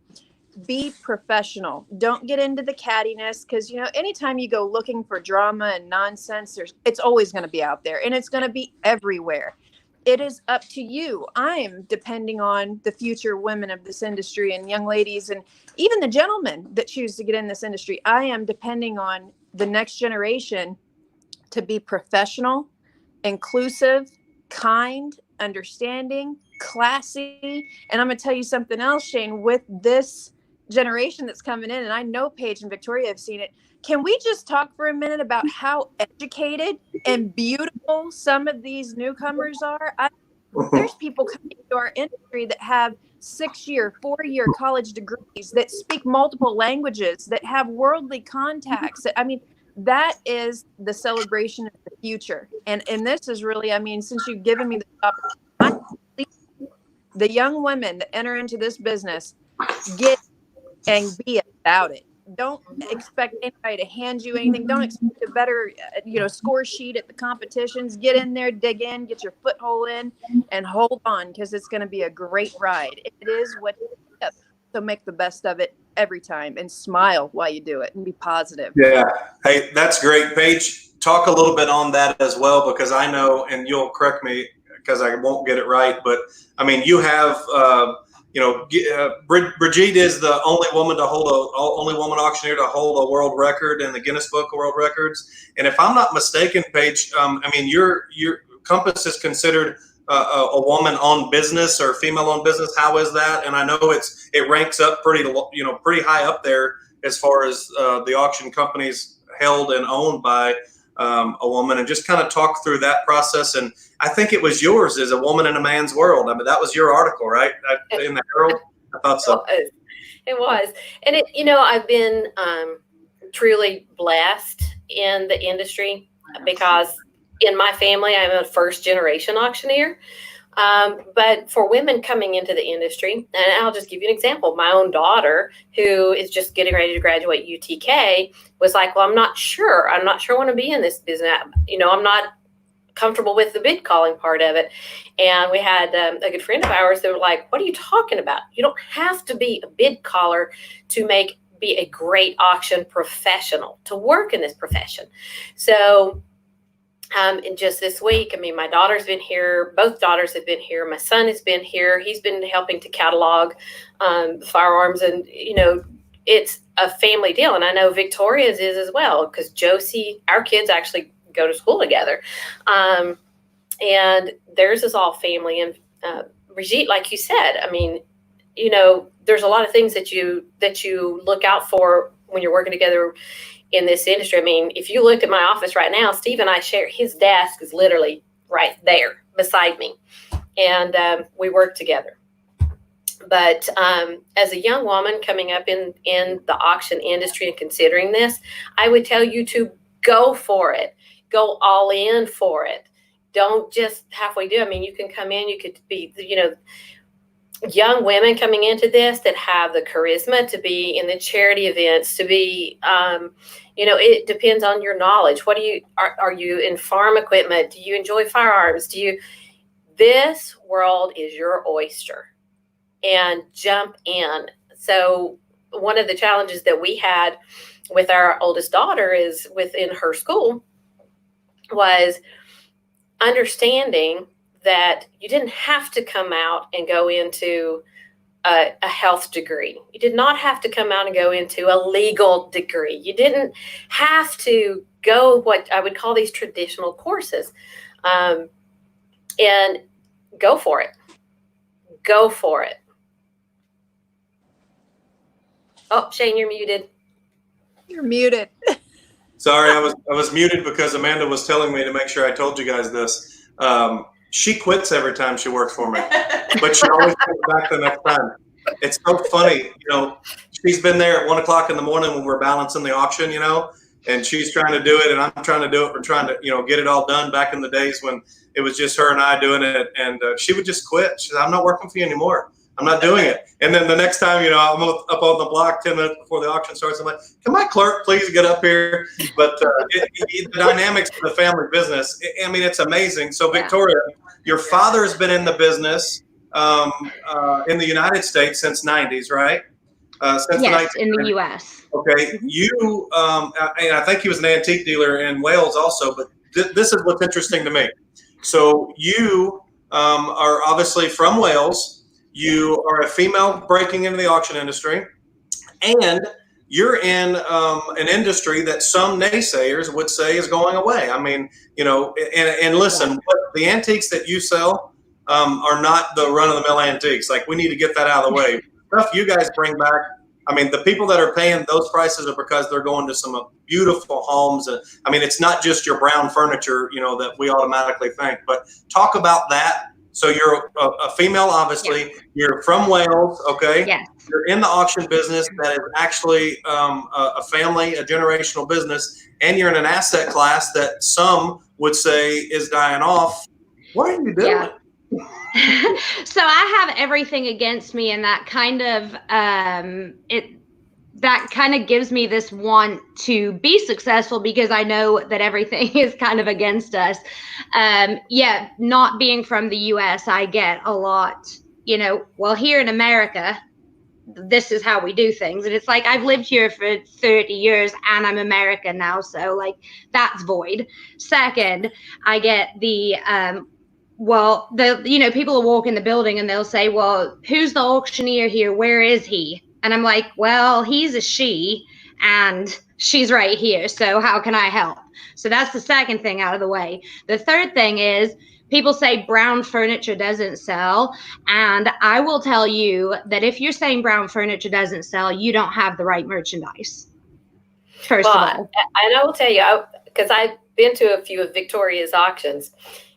be professional. Don't get into the cattiness because, you know, anytime you go looking for drama and nonsense, it's always going to be out there and it's going to be everywhere. It is up to you. I am depending on the future women of this industry and young ladies and even the gentlemen that choose to get in this industry. I am depending on the next generation to be professional, inclusive, kind, understanding, classy. And I'm going to tell you something else, Shane, with this generation that's coming in, and I know Paige and Victoria have seen it. Can we just talk for a minute about how educated and beautiful some of these newcomers are? There's people coming into our industry that have 6-year, 4-year college degrees, that speak multiple languages, that have worldly contacts. I mean, that is the celebration of the future. And this is really, I mean, since you've given me the opportunity, the young women that enter into this business, get and be about it. Don't expect anybody to hand you anything. Don't expect a better, you know, score sheet at the competitions. Get in there, dig in, get your foothold in, and hold on because it's going to be a great ride. It is what it is. So make the best of it every time and smile while you do it and be positive. Yeah. Hey, that's great. Paige, talk a little bit on that as well, because I know, and you'll correct me because I won't get it right, but I mean, you have, you know, Brigitte is the only woman auctioneer to hold a world record in the Guinness Book of World Records. And if I'm not mistaken, Paige, I mean, your Compass is considered a woman-owned business or female-owned business. How is that? And I know it ranks up pretty high up there as far as the auction companies held and owned by a woman. And just kind of talk through that process. And I think it was yours, as a woman in a man's world. I mean, that was your article, right? In the Herald? I thought so. It was. And it, you know, I've been truly blessed in the industry because in my family, I'm a first generation auctioneer. But for women coming into the industry, and I'll just give you an example. My own daughter, who is just getting ready to graduate UTK, was like, well, I'm not sure I want to be in this business. You know, I'm not comfortable with the bid calling part of it. And we had a good friend of ours that were like, what are you talking about? You don't have to be a bid caller to be a great auction professional, to work in this profession. So and just this week, I mean, my daughter's been here. Both daughters have been here. My son has been here. He's been helping to catalog firearms. And, you know, it's a family deal. And I know Victoria's is as well, because Josie, our kids actually go to school together. And theirs is all family. And Brigitte, like you said, I mean, there's a lot of things that you look out for when you're working together in this industry. I mean, if you looked at my office right now, Steve and I share, his desk is literally right there beside me, and we work together. But as a young woman coming up in the auction industry and considering this, I would tell you to go for it. Go all in for it. Don't just halfway do. I mean, you can come in, you could be, young women coming into this that have the charisma to be in the charity events, to be, it depends on your knowledge. What are you in farm equipment? Do you enjoy firearms? This world is your oyster, and jump in. So one of the challenges that we had with our oldest daughter is within her school was understanding that you didn't have to come out and go into a health degree. You did not have to come out and go into a legal degree. You didn't have to go what I would call these traditional courses. And go for it. Go for it. Oh, Shane, you're muted. You're muted. Sorry, I was muted because Amanda was telling me to make sure I told you guys this. She quits every time she works for me, but she always comes back the next time. It's so funny, she's been there at 1 o'clock in the morning when we're balancing the auction, and she's trying to do it, and I'm trying to do it. We're trying to, get it all done. Back in the days when it was just her and I doing it, and she would just quit. She said, "I'm not working for you anymore. I'm not doing it." And then the next time, I'm up on the block 10 minutes before the auction starts. I'm like, "Can my clerk please get up here?" But the dynamics of the family business, it's amazing. So Victoria, your father has been in the business in the United States since '90s, right? Yes, in the U.S. Okay, you, and I think he was an antique dealer in Wales also, but this is what's interesting to me. So you are obviously from Wales. You are a female breaking into the auction industry, and you're in an industry that some naysayers would say is going away. And listen, the antiques that you sell are not the run-of-the-mill antiques. Like, we need to get that out of the way. Stuff you guys bring back, the people that are paying those prices are because they're going to some beautiful homes. And it's not just your brown furniture, that we automatically think. But talk about that. So you're a female, obviously. Yeah. You're from Wales, okay? Yes. You're in the auction business that is actually a family, a generational business, and you're in an asset class that some would say is dying off. What are you doing? Yeah. So I have everything against me, and that kind of gives me this want to be successful because I know that everything is kind of against us. Not being from the US, I get a lot, well, here in America, this is how we do things. And it's like, I've lived here for 30 years and I'm American now. So that's void. Second, I get the, people will walk in the building and they'll say, well, who's the auctioneer here? Where is he? And I'm like, well, he's a she and she's right here. So how can I help? So that's the second thing out of the way. The third thing is people say brown furniture doesn't sell. And I will tell you that if you're saying brown furniture doesn't sell, you don't have the right merchandise. First of all. And I will tell you, because I've been to a few of Victoria's auctions.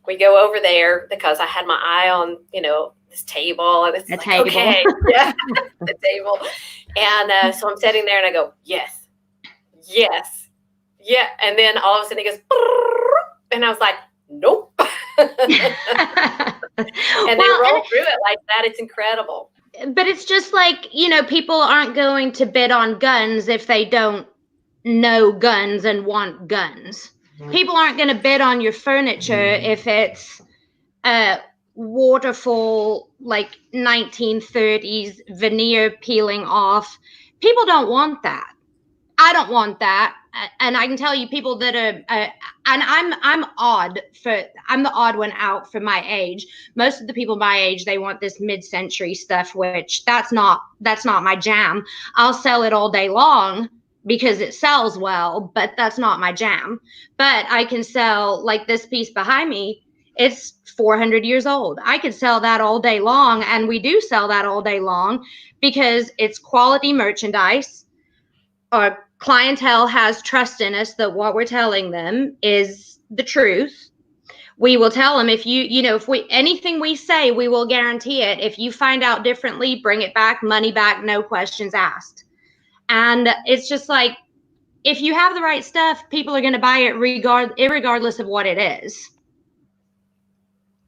We go over there because I had my eye on, this table, and it's a table. Okay, yeah, the table. And so I'm sitting there and I go, yes, yeah. And then all of a sudden he goes, and I was like, nope. And they roll through it like that. It's incredible. But it's just like, people aren't going to bid on guns if they don't know guns and want guns. Mm-hmm. People aren't going to bid on your furniture if it's waterfall, 1930s veneer peeling off. People don't want that. I don't want that. And I can tell you people that are, and I'm the odd one out for my age. Most of the people my age, they want this mid-century stuff, which that's not my jam. I'll sell it all day long because it sells well, but that's not my jam. But I can sell, this piece behind me it's 400 years old. I could sell that all day long, and we do sell that all day long because it's quality merchandise. Our clientele has trust in us that what we're telling them is the truth. We will tell them, if anything we say, we will guarantee it. If you find out differently, bring it back, money back, no questions asked. And it's just like, if you have the right stuff, people are going to buy it irregardless of what it is.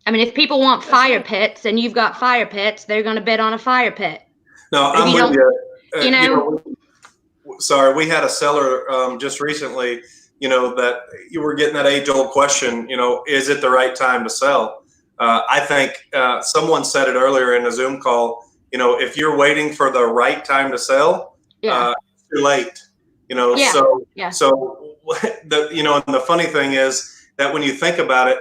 I mean, if people want fire pits and you've got fire pits, they're going to bid on a fire pit. No, I'm with you. Sorry, we had a seller just recently, that you were getting that age-old question, is it the right time to sell? I think someone said it earlier in a Zoom call, if you're waiting for the right time to sell, it's too late. So and the funny thing is that when you think about it,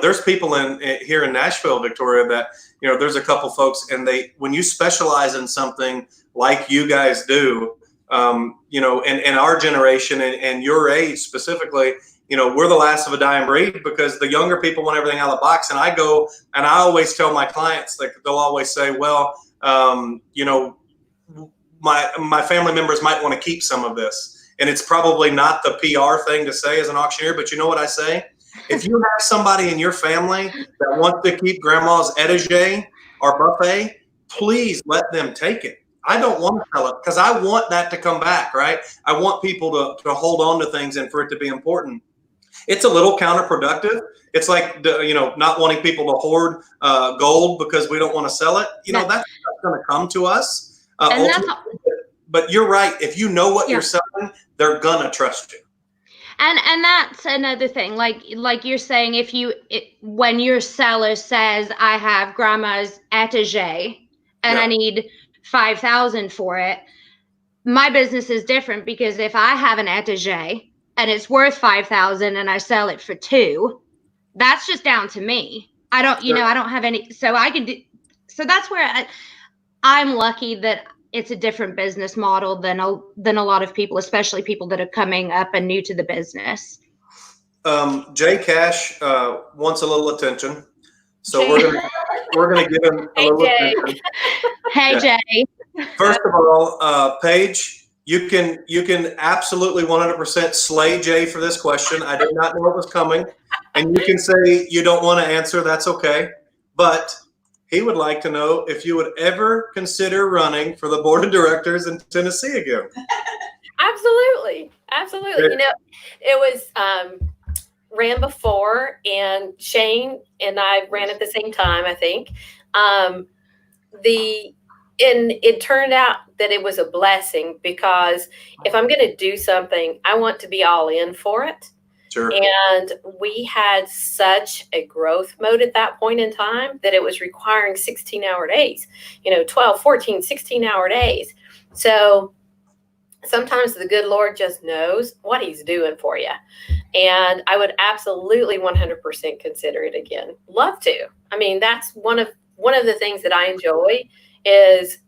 there's people here in Nashville, Victoria, that, there's a couple folks, and when you specialize in something like you guys do, in our generation and your age specifically, we're the last of a dying breed, because the younger people want everything out of the box. And I always tell my clients, like, they'll always say, well, my family members might want to keep some of this. And it's probably not the PR thing to say as an auctioneer, but you know what I say? If you have somebody in your family that wants to keep grandma's etagere or buffet, please let them take it. I don't want to sell it because I want that to come back, right? I want people to hold on to things and for it to be important. It's a little counterproductive. It's like, not wanting people to hoard gold because we don't want to sell it. That's going to come to us. But you're right. If you know what you're selling, they're going to trust you. And that's another thing. Like you're saying, when your seller says, I have grandma's etagere and I need 5,000 for it, my business is different, because if I have an etagere and it's worth 5,000 and I sell it for 2, that's just down to me. I don't, I don't have any, so I can do, so that's where I'm lucky that it's a different business model than a lot of people, especially people that are coming up and new to the business. Jay Cash wants a little attention, so we're gonna give him a little attention. Hey, Jay. First of all, Paige, you can absolutely 100% slay Jay for this question. I did not know it was coming, and you can say you don't want to answer. That's okay, but he would like to know if you would ever consider running for the board of directors in Tennessee again. Absolutely. It was ran before, and Shane and I ran at the same time, I think. It turned out that it was a blessing, because if I'm going to do something, I want to be all in for it. Sure. And we had such a growth mode at that point in time that it was requiring 16-hour days, 12, 14, 16-hour days. So sometimes the good Lord just knows what he's doing for you. And I would absolutely 100% consider it again. Love to. I mean, that's one of the things that I enjoy is,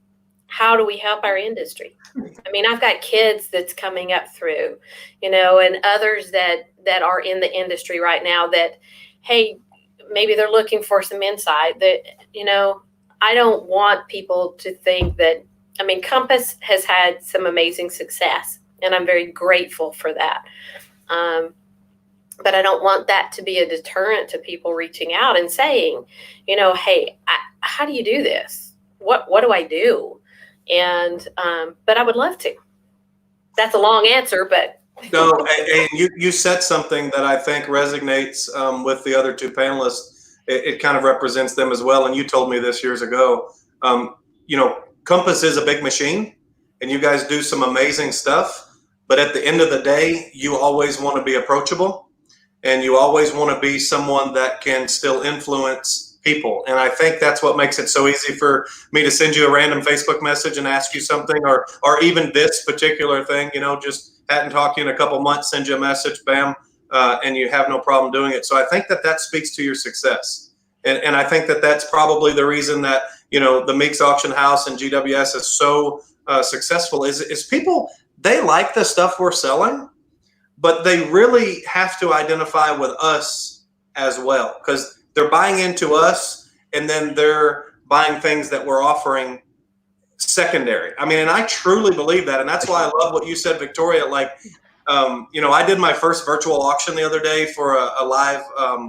how do we help our industry? I mean, I've got kids that's coming up through, and others that are in the industry right now that, hey, maybe they're looking for some insight that, I don't want people to think that, I mean, Compass has had some amazing success, and I'm very grateful for that. But I don't want that to be a deterrent to people reaching out and saying, hey, how do you do this? What do I do? And, but I would love to. That's a long answer, but. No, and you said something that I think resonates with the other two panelists. It kind of represents them as well. And you told me this years ago. Compass is a big machine, and you guys do some amazing stuff. But at the end of the day, you always want to be approachable, and you always want to be someone that can still influence people. And I think that's what makes it so easy for me to send you a random Facebook message and ask you something, or even this particular thing, just hadn't talked to you in a couple months, send you a message, bam, and you have no problem doing it. So I think that speaks to your success. And I think that that's probably the reason that, the Meeks Auction House and GWS is so successful is people, they like the stuff we're selling, but they really have to identify with us as well, because they're buying into us and then they're buying things that we're offering secondary. I mean, and I truly believe that. And that's why I love what you said, Victoria. Like, I did my first virtual auction the other day for a live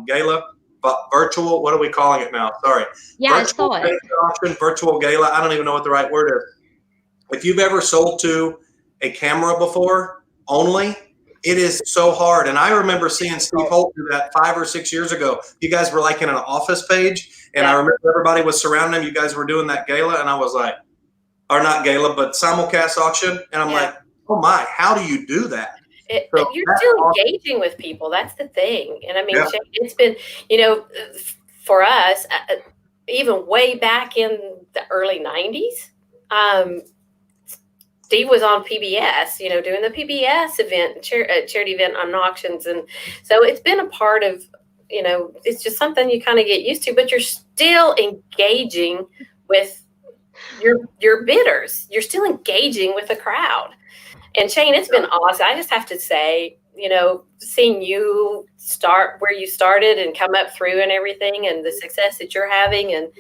gala. But virtual, what are we calling it now? Sorry. Yeah, Virtual I saw it. auction, virtual gala. I don't even know what the right word is. If you've ever sold to a camera before only, it is so hard. And I remember seeing Steve Holt do that 5 or 6 years ago. You guys were like in an office page, and I remember everybody was surrounding him. You guys were doing that gala, and I was like, or not gala, but simulcast auction. And I'm like, oh my, how do you do that? You're still engaging with people. That's the thing. And I mean, it's been, for us, even way back in the early 90s, Steve was on PBS, doing the PBS event, charity event on auctions. And so it's been a part of, it's just something you kind of get used to, but you're still engaging with your bidders. You're still engaging with the crowd. And Shane, it's been awesome. I just have to say, seeing you start where you started and come up through and everything, and the success that you're having, and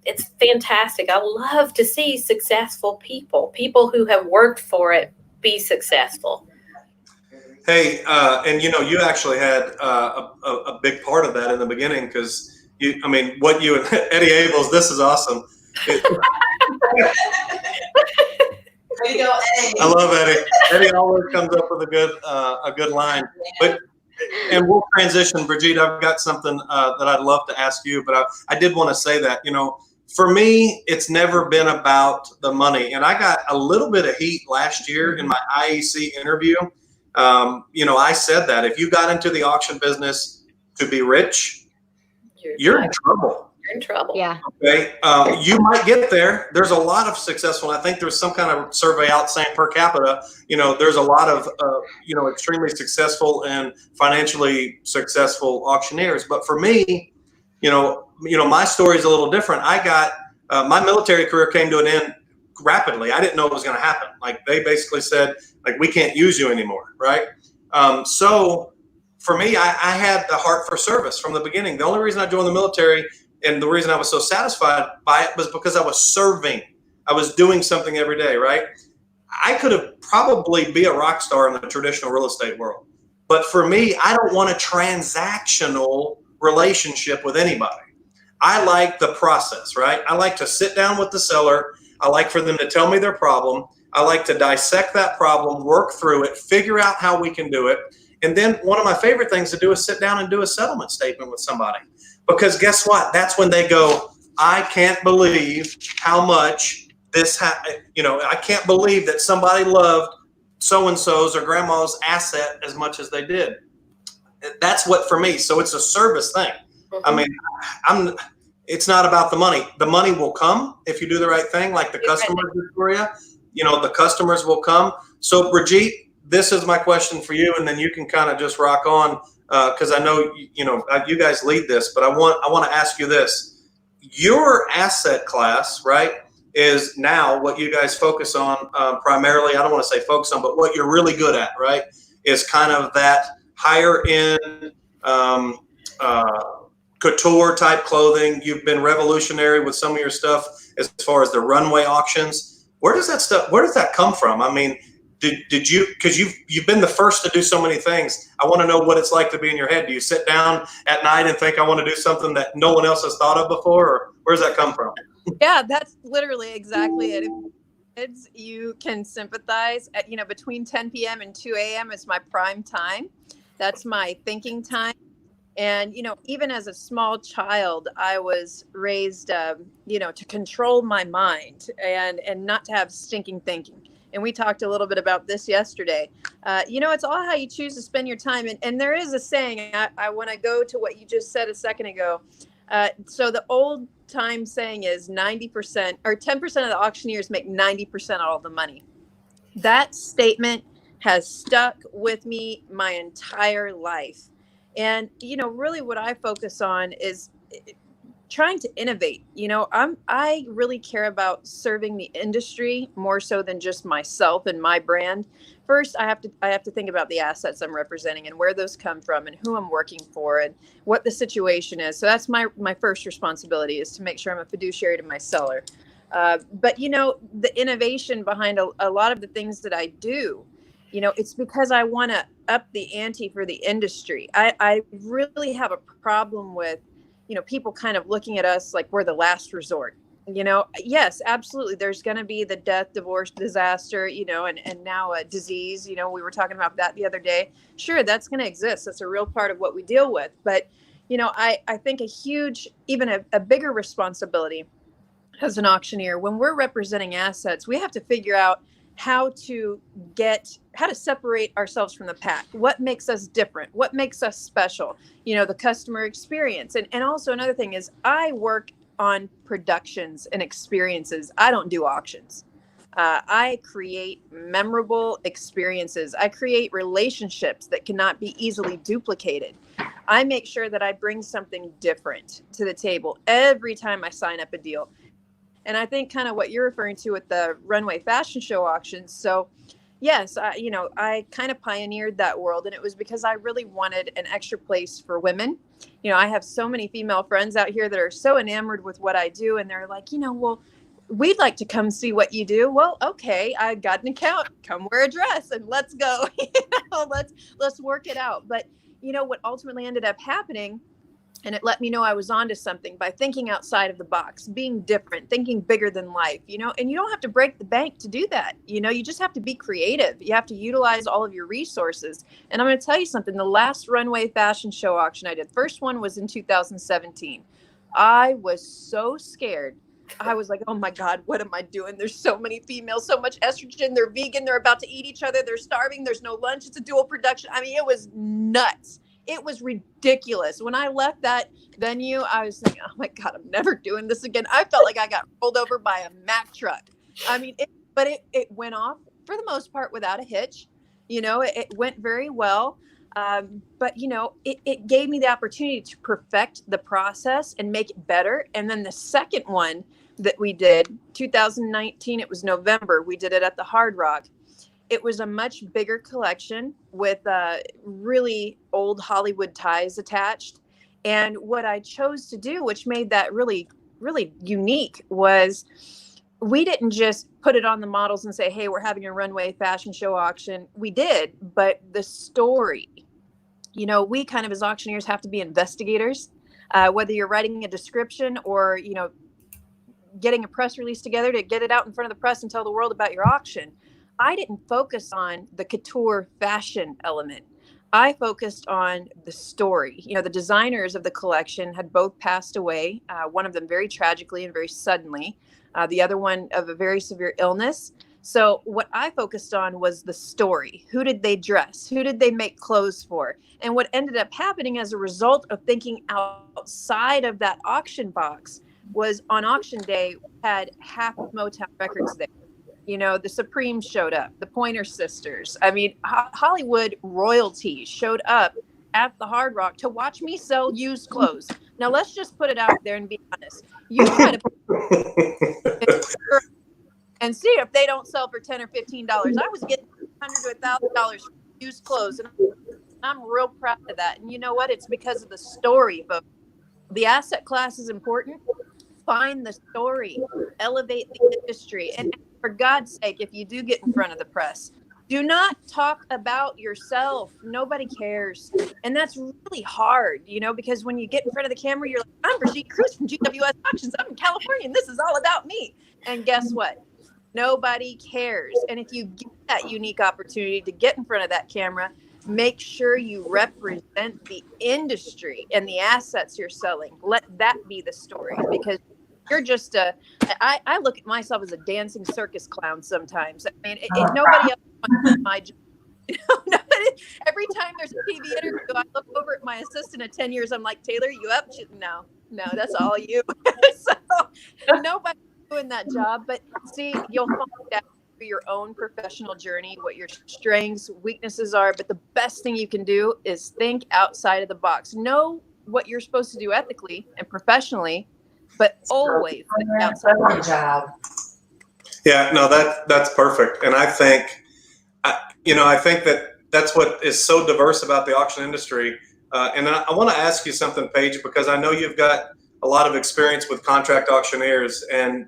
it's fantastic. I love to see successful people who have worked for it, be successful. Hey, and you actually had a big part of that in the beginning, because what you and Eddie Abels, this is awesome. Way to go, Eddie. I love Eddie. Eddie always comes up with a good line. And we'll transition. Brigitte, I've got something that I'd love to ask you, but I did want to say that, for me, it's never been about the money. And I got a little bit of heat last year in my IEC interview. I said that if you got into the auction business to be rich, you're in trouble. You're in trouble. Yeah. Okay. You might get there. There's a lot of successful. I think there's some kind of survey out saying per capita, there's a lot of, extremely successful and financially successful auctioneers. But for me, my story is a little different. I got my military career came to an end rapidly. I didn't know it was going to happen. Like, they basically said, like, we can't use you anymore. Right. So for me, I had the heart for service from the beginning. The only reason I joined the military, and the reason I was so satisfied by it, was because I was serving. I was doing something every day, right? I could have probably be a rock star in the traditional real estate world. But for me, I don't want a transactional relationship with anybody. I like the process, right? I like to sit down with the seller. I like for them to tell me their problem. I like to dissect that problem, work through it, figure out how we can do it. And then one of my favorite things to do is sit down and do a settlement statement with somebody. Because guess what? That's when they go, I can't believe how much this, I can't believe that somebody loved so-and-so's or grandma's asset as much as they did. That's what, for me. So it's a service thing. Mm-hmm. It's not about the money. The money will come if you do the right thing, like the customers, Victoria, the customers will come. So Brigitte, this is my question for you, and then you can kind of just rock on. Because I know you guys lead this, but I want to ask you this: your asset class, right, is now what you guys focus on primarily. I don't want to say focus on, but what you're really good at, right, is kind of that higher end couture type clothing. You've been revolutionary with some of your stuff as far as the runway auctions. Where does that come from? I mean, did you, because you've been the first to do so many things. I want to know what it's like to be in your head. Do you sit down at night and think, I want to do something that no one else has thought of before, or where does that come from? Yeah, that's literally exactly it. Kids, you can sympathize at, between 10 p.m. and 2 a.m. is my prime time. That's my thinking time. And, even as a small child, I was raised, to control my mind and not to have stinking thinking. And we talked a little bit about this yesterday. It's all how you choose to spend your time. And there is a saying, I want to go to what you just said a second ago. So the old time saying is 90% or 10% of the auctioneers make 90% of all the money. That statement has stuck with me my entire life. And, really what I focus on is trying to innovate. I really care about serving the industry more so than just myself and my brand, first I have to think about the assets I'm representing and where those come from and who I'm working for and what the situation is. So that's my first responsibility, is to make sure I'm a fiduciary to my seller. But you know, the innovation behind a lot of the things that I do, you know, it's because I want to up the ante for the industry. I really have a problem with, you know, people kind of looking at us like we're the last resort. You know, yes, absolutely. There's going to be the death, divorce, disaster, you know, and now a disease. You know, we were talking about that the other day. Sure, that's going to exist. That's a real part of what we deal with. But, you know, I think a huge, even a bigger responsibility as an auctioneer, when we're representing assets, we have to figure out how to separate ourselves from the pack. What makes us different? What makes us special? You know, the customer experience. And also another thing is, I work on productions and experiences. I don't do auctions. I create memorable experiences. I create relationships that cannot be easily duplicated. I make sure that I bring something different to the table every time I sign up a deal. And I think kind of what you're referring to with the runway fashion show auctions. So yes, I kind of pioneered that world, and it was because I really wanted an extra place for women. You know, I have so many female friends out here that are so enamored with what I do, and they're like, you know, well, we'd like to come see what you do. Well, okay, I got an account. Come wear a dress and let's go. You know, let's work it out. But you know what ultimately ended up happening, and it let me know I was onto something by thinking outside of the box, being different, thinking bigger than life, you know, and you don't have to break the bank to do that. You know, you just have to be creative. You have to utilize all of your resources. And I'm going to tell you something. The last runway fashion show auction I did, first one was in 2017. I was so scared. I was like, oh my God, what am I doing? There's so many females, so much estrogen. They're vegan. They're about to eat each other. They're starving. There's no lunch. It's a dual production. I mean, it was nuts. It was ridiculous. When I left that venue, I was thinking, oh my God, I'm never doing this again. I felt like I got rolled over by a Mack truck. I mean, it went off for the most part without a hitch. You know, it went very well. But, you know, it gave me the opportunity to perfect the process and make it better. And then the second one that we did, 2019, it was November. We did it at the Hard Rock. It was a much bigger collection with really old Hollywood ties attached. And what I chose to do, which made that really, really unique, was we didn't just put it on the models and say, hey, we're having a runway fashion show auction. We did, but the story, you know, we kind of as auctioneers have to be investigators, whether you're writing a description or, you know, getting a press release together to get it out in front of the press and tell the world about your auction. I didn't focus on the couture fashion element. I focused on the story. You know, the designers of the collection had both passed away, one of them very tragically and very suddenly, the other one of a very severe illness. So what I focused on was the story. Who did they dress? Who did they make clothes for? And what ended up happening as a result of thinking outside of that auction box was on auction day, we had half of Motown Records there. You know, the Supremes showed up, the Pointer Sisters. I mean, Hollywood royalty showed up at the Hard Rock to watch me sell used clothes. Now, let's just put it out there and be honest. You try to and see if they don't sell for $10 or $15. I was getting $100 to $1,000 for used clothes, and I'm real proud of that. And you know what? It's because of the story, folks. The asset class is important. Find the story, elevate the industry. And for God's sake, if you do get in front of the press, do not talk about yourself. Nobody cares. And that's really hard, you know, because when you get in front of the camera, you're like, I'm Brigitte Cruz from GWS Auctions. I'm in California, and this is all about me. And guess what? Nobody cares. And if you get that unique opportunity to get in front of that camera, make sure you represent the industry and the assets you're selling. Let that be the story, because you're just I look at myself as a dancing circus clown sometimes. I mean, nobody else wants my job. Every time there's a TV interview, I look over at my assistant of 10 years. I'm like, Taylor, you up? No, that's all you. So nobody's doing that job. But see, you'll find out through your own professional journey what your strengths, weaknesses are. But the best thing you can do is think outside of the box. Know what you're supposed to do ethically and professionally, but always outside of the job. Yeah, no, that's perfect. And I think I think that's what is so diverse about the auction industry. And I want to ask you something, Paige, because I know you've got a lot of experience with contract auctioneers and,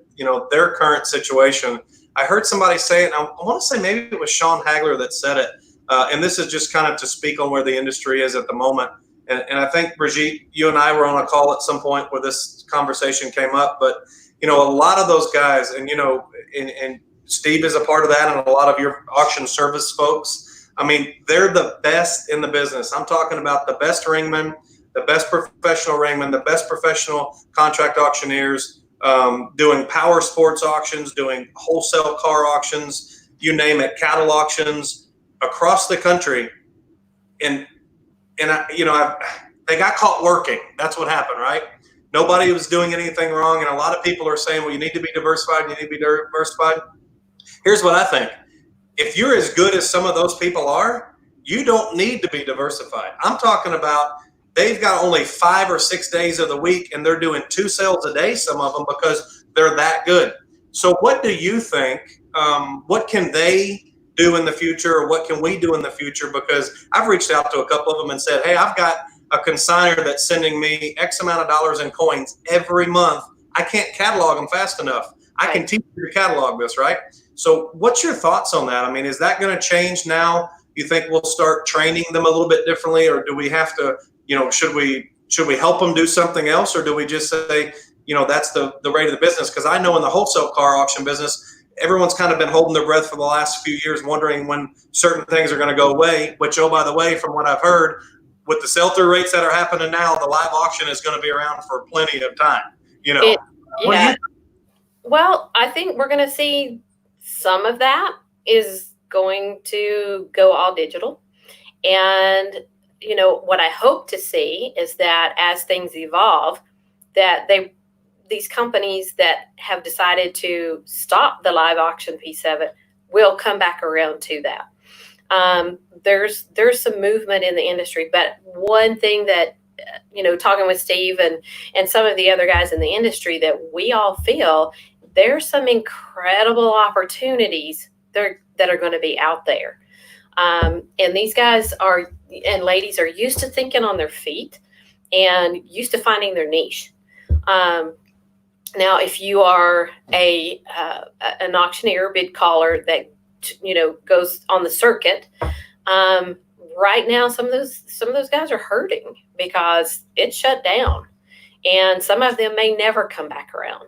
their current situation. I heard somebody say it, and I want to say maybe it was Sean Hagler that said it. And this is just kind of to speak on where the industry is at the moment. And I think, Brigitte, you and I were on a call at some point where this conversation came up. But, a lot of those guys, and Steve is a part of that, and a lot of your auction service folks, I mean, they're the best in the business. I'm talking about the best ringmen, the best professional ringmen, the best professional contract auctioneers, doing power sports auctions, doing wholesale car auctions, you name it, cattle auctions across the country. And they got caught working. That's what happened, right? Nobody was doing anything wrong. And a lot of people are saying, well, you need to be diversified. You need to be diversified. Here's what I think. If you're as good as some of those people are, you don't need to be diversified. I'm talking about they've got only 5 or 6 days of the week, and they're doing 2 sales a day, some of them, because they're that good. So what do you think? What can they do in the future, or what can we do in the future? Because I've reached out to a couple of them and said, hey, I've got a consignor that's sending me X amount of dollars in coins every month. I can't catalog them fast enough. I can teach you to catalog this, right? So what's your thoughts on that? I mean, is that going to change now? You think we'll start training them a little bit differently, or do we have to, should we help them do something else, or do we just say, that's the rate of the business? Because I know in the wholesale car auction business, everyone's kind of been holding their breath for the last few years, wondering when certain things are going to go away, which, oh, by the way, from what I've heard, with the sell-through rates that are happening now, the live auction is going to be around for plenty of time, Well, I think we're going to see some of that is going to go all digital. And, what I hope to see is that as things evolve, that these companies that have decided to stop the live auction piece of it will come back around to that. There's some movement in the industry, but one thing that, talking with Steve and some of the other guys in the industry, that we all feel there's some incredible opportunities that are going to be out there. And these guys and ladies are used to thinking on their feet and used to finding their niche. Now, if you are an auctioneer, bid caller that goes on the circuit, right now some of those guys are hurting because it's shut down, and some of them may never come back around.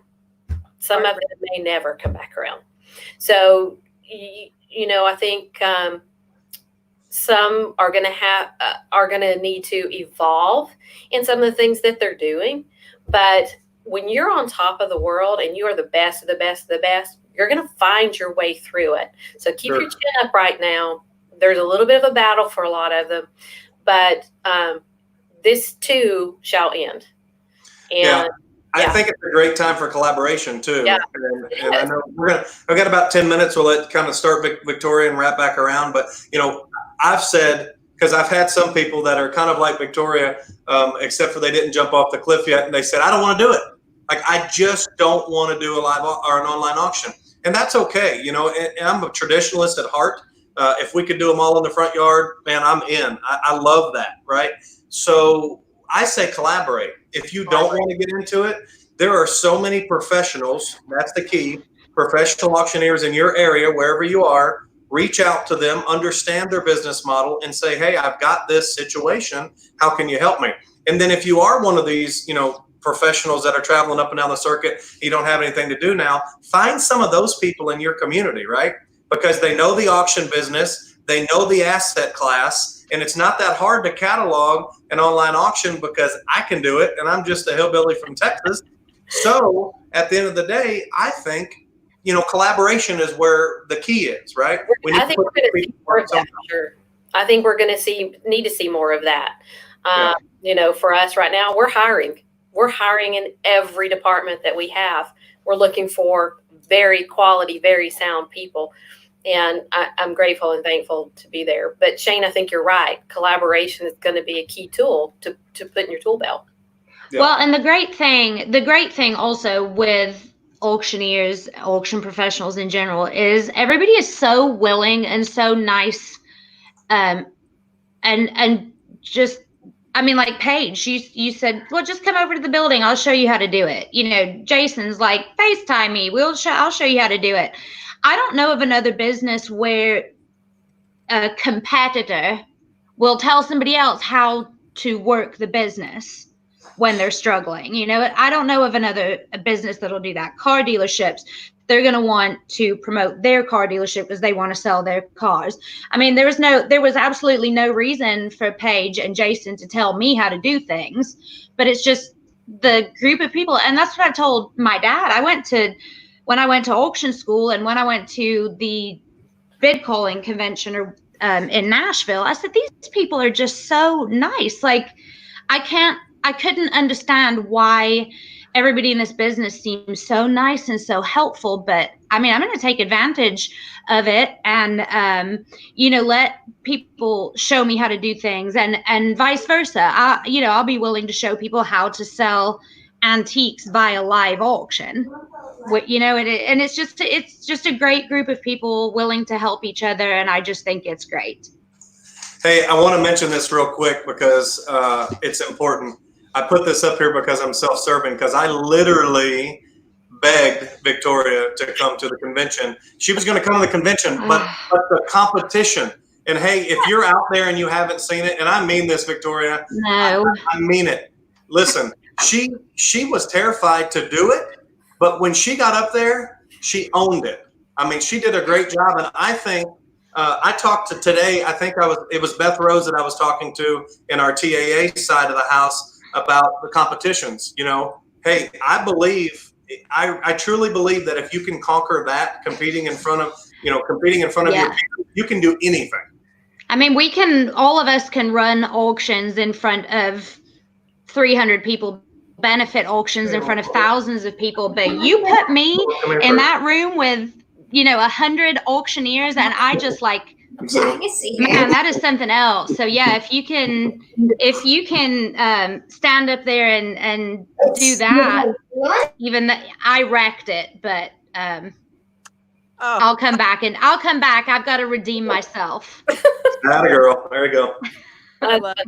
Some of them may never come back around. So, I think some are going to need to evolve in some of the things that they're doing, but when you're on top of the world and you are the best of the best of the best, you're going to find your way through it. So keep your chin up right now. There's a little bit of a battle for a lot of them, but this too shall end. And I think it's a great time for collaboration too. Yeah. And I know I've got about 10 minutes. We'll let kind of start Victoria and wrap back around. But, I've said, because I've had some people that are kind of like Victoria, except for they didn't jump off the cliff yet. And they said, I don't want to do it. Like, I just don't want to do a live or an online auction. And that's okay. And I'm a traditionalist at heart. If we could do them all in the front yard, man, I'm in. I love that. Right. So I say collaborate. If you don't want to get into it, there are so many professionals. That's the key. Professional auctioneers in your area, wherever you are, reach out to them, understand their business model, and say, hey, I've got this situation. How can you help me? And then if you are one of these, professionals that are traveling up and down the circuit, you don't have anything to do now, find some of those people in your community, right? Because they know the auction business, they know the asset class, and it's not that hard to catalog an online auction because I can do it, and I'm just a hillbilly from Texas. So at the end of the day, I think, collaboration is where the key is, right? I think we're going to see more of that. Sure. I think we're going to need to see more of that. For us right now, we're hiring. We're hiring in every department that we have. We're looking for very quality, very sound people. And I'm grateful and thankful to be there. But Shane, I think you're right. Collaboration is going to be a key tool to put in your tool belt. Yeah. Well, and the great thing also with auctioneers, auction professionals in general, is everybody is so willing and so nice, and just, I mean, like Paige, you said, well, just come over to the building, I'll show you how to do it. You know, Jason's like, FaceTime me, I'll show you how to do it. I don't know of another business where a competitor will tell somebody else how to work the business when they're struggling. You know, I don't know of another business that'll do that. Car dealerships, they're going to want to promote their car dealership because they want to sell their cars. I mean, there was absolutely no reason for Paige and Jason to tell me how to do things, but it's just the group of people. And that's what I told my dad. When I went to auction school and when I went to the bid calling convention or in Nashville, I said, these people are just so nice. Like, I couldn't understand why everybody in this business seems so nice and so helpful. But I mean, I'm going to take advantage of it and, let people show me how to do things and vice versa. I'll be willing to show people how to sell antiques via live auction. And it's just a great group of people willing to help each other. And I just think it's great. Hey, I want to mention this real quick because it's important. I put this up here because I'm self-serving, because I literally begged Victoria to come to the convention. She was going to come to the convention, but the competition. And hey, if you're out there and you haven't seen it, and I mean this, Victoria, No, I mean it. Listen, she was terrified to do it, but when she got up there, she owned it. I mean, she did a great job, and I think I talked to today. I think it was Beth Rose that I was talking to in our TAA side of the house about the competitions. Hey, I truly believe that if you can conquer that, competing in front of your people, you can do anything. I mean, all of us can run auctions in front of 300 people, benefit auctions in front of thousands of people, but you put me in that room with 100 auctioneers and I just like, man, that is something else. So yeah, if you can stand up there and do that, even that, I wrecked it, but I'll come back. I've got to redeem myself. Atta girl. There you go. I love it.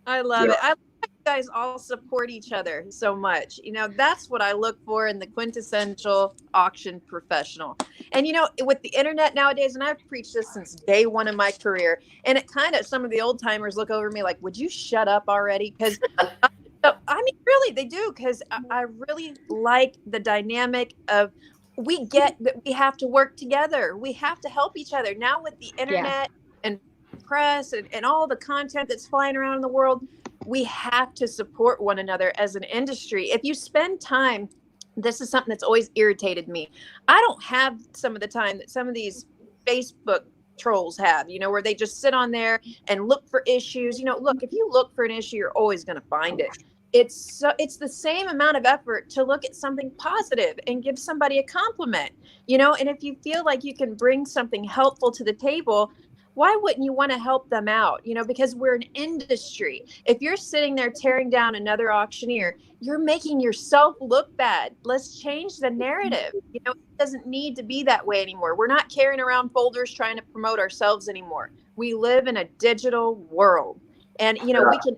I love it. I love you guys all support each other so much. That's what I look for in the quintessential auction professional. And with the internet nowadays, and I've preached this since day one of my career, and it kind of, some of the old timers look over me like, would you shut up already? Because I mean, really, they do. Because I really like the dynamic of, we get that we have to work together. We have to help each other. Now with the internet and press and all the content that's flying around in the world, we have to support one another as an industry. If you spend time, this is something that's always irritated me. I don't have some of the time that some of these Facebook trolls have, where they just sit on there and look for issues. Look, if you look for an issue, you're always going to find it. It's the same amount of effort to look at something positive and give somebody a compliment, and if you feel like you can bring something helpful to the table, why wouldn't you want to help them out? Because we're an industry. If you're sitting there tearing down another auctioneer, you're making yourself look bad. Let's change the narrative. It doesn't need to be that way anymore. We're not carrying around folders trying to promote ourselves anymore. We live in a digital world, and we can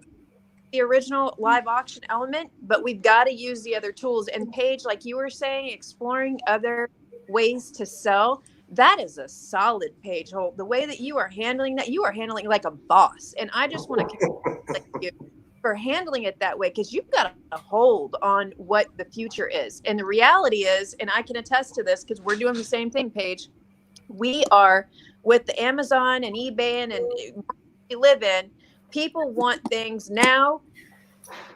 the original live auction element, but we've got to use the other tools. And Paige, like you were saying, exploring other ways to sell. That is a solid Paige. The way that you are handling that, you are handling like a boss. And I just want to congratulate you for handling it that way, because you've got a hold on what the future is. And the reality is, and I can attest to this because we're doing the same thing, Paige. We are with the Amazon and eBay and we live in. People want things now.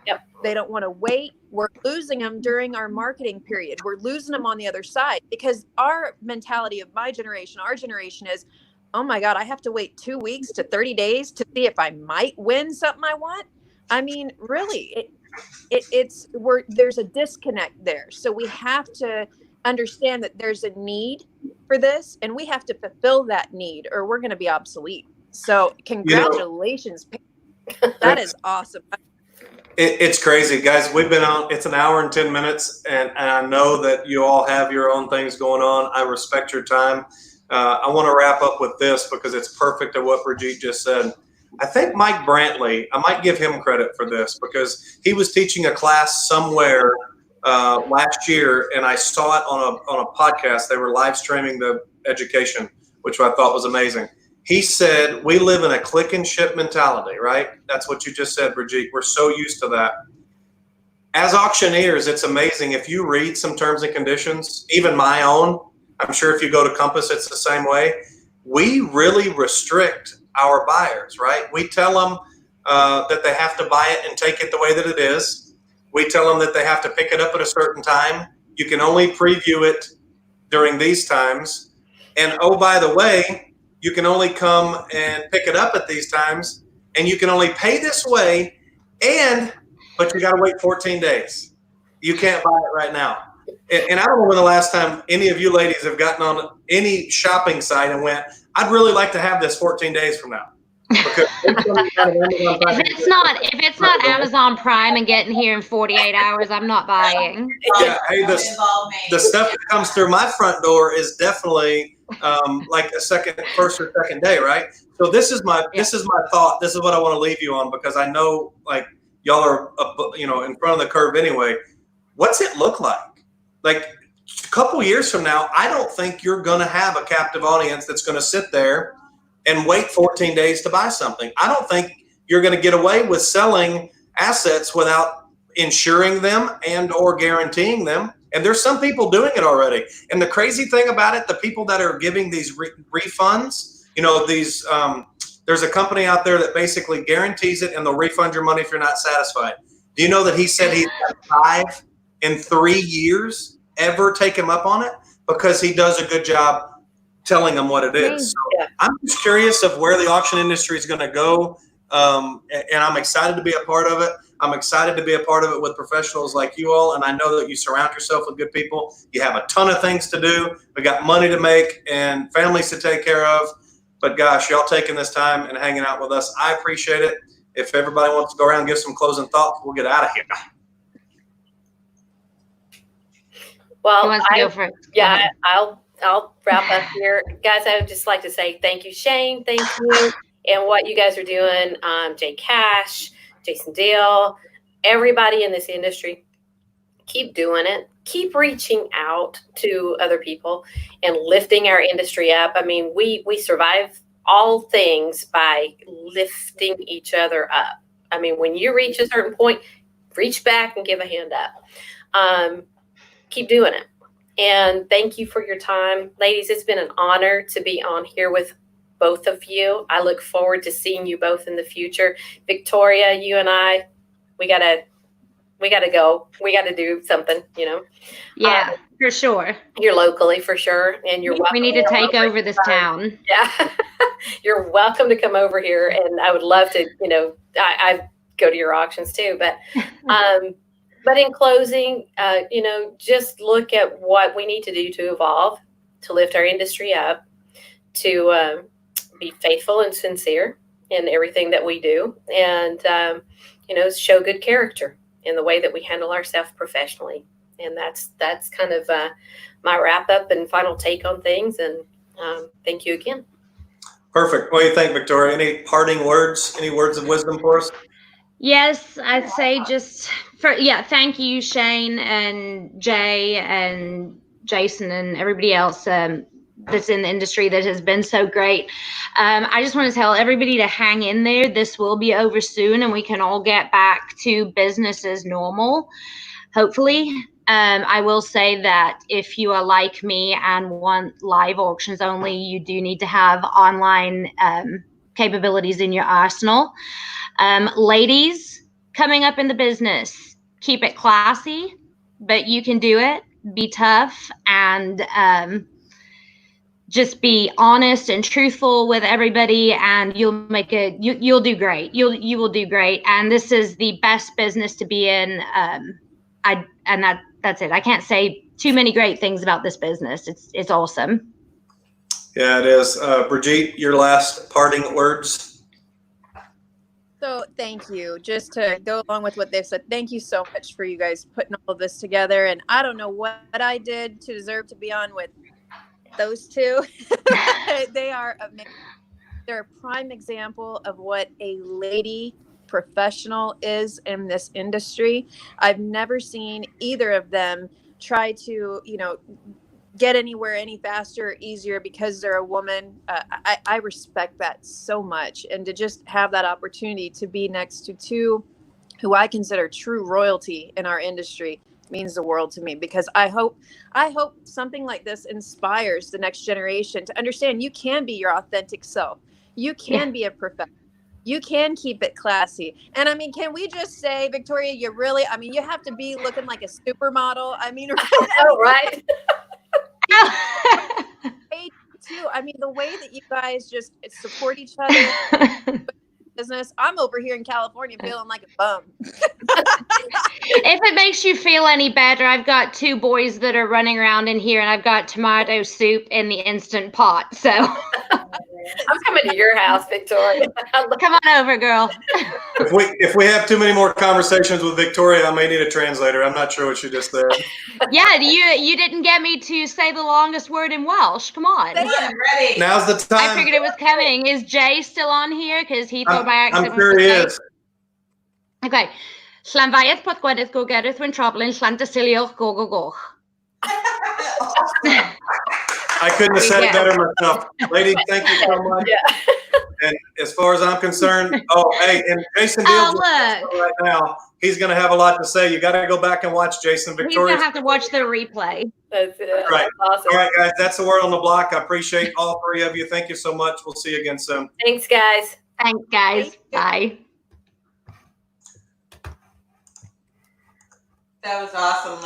Yep. They don't want to wait. We're losing them during our marketing period. We're losing them on the other side because our mentality of our generation is, oh my God, I have to wait 2 weeks to 30 days to see if I might win something I want. I mean, really, there's a disconnect there. So we have to understand that there's a need for this, and we have to fulfill that need, or we're going to be obsolete. So congratulations. That is awesome. It's crazy, guys. We've been on, it's an hour and 10 minutes, and I know that you all have your own things going on. I respect your time. I want to wrap up with this because it's perfect at what Brigitte just said. I think Mike Brantley, I might give him credit for this because he was teaching a class somewhere last year, and I saw it on a podcast. They were live streaming the education, which I thought was amazing. He said, we live in a click and ship mentality, right? That's what you just said, Brigitte. We're so used to that. As auctioneers, it's amazing. If you read some terms and conditions, even my own, I'm sure if you go to Compass, it's the same way. We really restrict our buyers, right? We tell them that they have to buy it and take it the way that it is. We tell them that they have to pick it up at a certain time. You can only preview it during these times. And oh, by the way, you can only come and pick it up at these times, and you can only pay this way, but you got to wait 14 days. You can't buy it right now. And I don't know when the last time any of you ladies have gotten on any shopping site and went, I'd really like to have this 14 days from now. Because if it's not Amazon Prime and getting here in 48 hours, I'm not buying. Yeah, hey, the stuff that comes through my front door is definitely like first or second day, right? So this is my thought. This is what I want to leave you on, because I know like y'all are in front of the curve anyway. What's it look like? Like a couple years from now, I don't think you're going to have a captive audience that's going to sit there and wait 14 days to buy something. I don't think you're going to get away with selling assets without insuring them and or guaranteeing them. And there's some people doing it already. And the crazy thing about it, the people that are giving these refunds, there's a company out there that basically guarantees it and they'll refund your money if you're not satisfied. Do you know that he said he's had 5 in 3 years ever take him up on it because he does a good job telling them what it is. So I'm just curious of where the auction industry is going to go. And I'm excited to be a part of it. I'm excited to be a part of it with professionals like you all. And I know that you surround yourself with good people. You have a ton of things to do. We got money to make and families to take care of. But gosh, y'all taking this time and hanging out with us, I appreciate it. If everybody wants to go around and give some closing thoughts, we'll get out of here. Well, I'll wrap up here. Guys, I would just like to say thank you, Shane. Thank you. And what you guys are doing, Jay Cash, Jason Dale, everybody in this industry, keep doing it. Keep reaching out to other people and lifting our industry up. I mean, we survive all things by lifting each other up. I mean, when you reach a certain point, reach back and give a hand up. Keep doing it. And thank you for your time. Ladies, it's been an honor to be on here with both of you. I look forward to seeing you both in the future. Victoria, you and I, we gotta go. We gotta do something, Yeah, for sure. You're locally for sure. And you're welcome. We need to take over this town. Yeah. You're welcome to come over here. And I would love to, I go to your auctions too, but in closing, just look at what we need to do to evolve, to lift our industry up, to be faithful and sincere in everything that we do, and, show good character in the way that we handle ourselves professionally. And that's kind of my wrap up and final take on things. And thank you again. Perfect. What do you think, Victoria? Any parting words, any words of wisdom for us? Yes, I'd say thank you, Shane and Jay and Jason and everybody else that's in the industry that has been so great. I just want to tell everybody to hang in there. This will be over soon and we can all get back to business as normal, hopefully. I will say that if you are like me and want live auctions only, you do need to have online capabilities in your arsenal. Ladies coming up in the business, keep it classy, but you can do it. Be tough and just be honest and truthful with everybody, and you'll do great. You will do great. And this is the best business to be in. That's it. I can't say too many great things about this business. It's awesome. Yeah, it is. Brigitte, your last parting words. So thank you. Just to go along with what they've said, thank you so much for you guys putting all of this together. And I don't know what I did to deserve to be on with those two. They are amazing. They're a prime example of what a lady professional is in this industry. I've never seen either of them try to, get anywhere any faster or easier because they're a woman. I respect that so much. And to just have that opportunity to be next to two who I consider true royalty in our industry means the world to me, because I hope something like this inspires the next generation to understand you can be your authentic self. You can be a professional. You can keep it classy. And I mean, can we just say, Victoria, you have to be looking like a supermodel. I mean, right. Too. I mean, the way that you guys just support each other business. I'm over here in California feeling like a bum. If it makes you feel any better, I've got 2 boys that are running around in here, and I've got tomato soup in the Instant Pot. So I'm coming to your house, Victoria. Come on over, girl. If we have too many more conversations with Victoria, I may need a translator. I'm not sure what she just said. Yeah, you didn't get me to say the longest word in Welsh. Come on. I'm ready. Now's the time. I figured it was coming. Is Jay still on here? Because he thought my accent I'm sure was he the same. is. Okay. Llanfaeth pod gwedydd go gerith wy'n troblyn llan dysilioch go go goch. I couldn't have said it Yeah. better myself. Lady, thank you so much. Yeah. And as far as I'm concerned, and Jason Oh, Deal look. right now, he's going to have a lot to say. You got to go back and watch Jason. He's Victoria. going to have to watch the replay. That's it. Right. Awesome. All right, guys, that's the word on the block. I appreciate all 3 of you. Thank you so much. We'll see you again soon. Thanks, guys. Thanks, guys. Bye. That was awesome.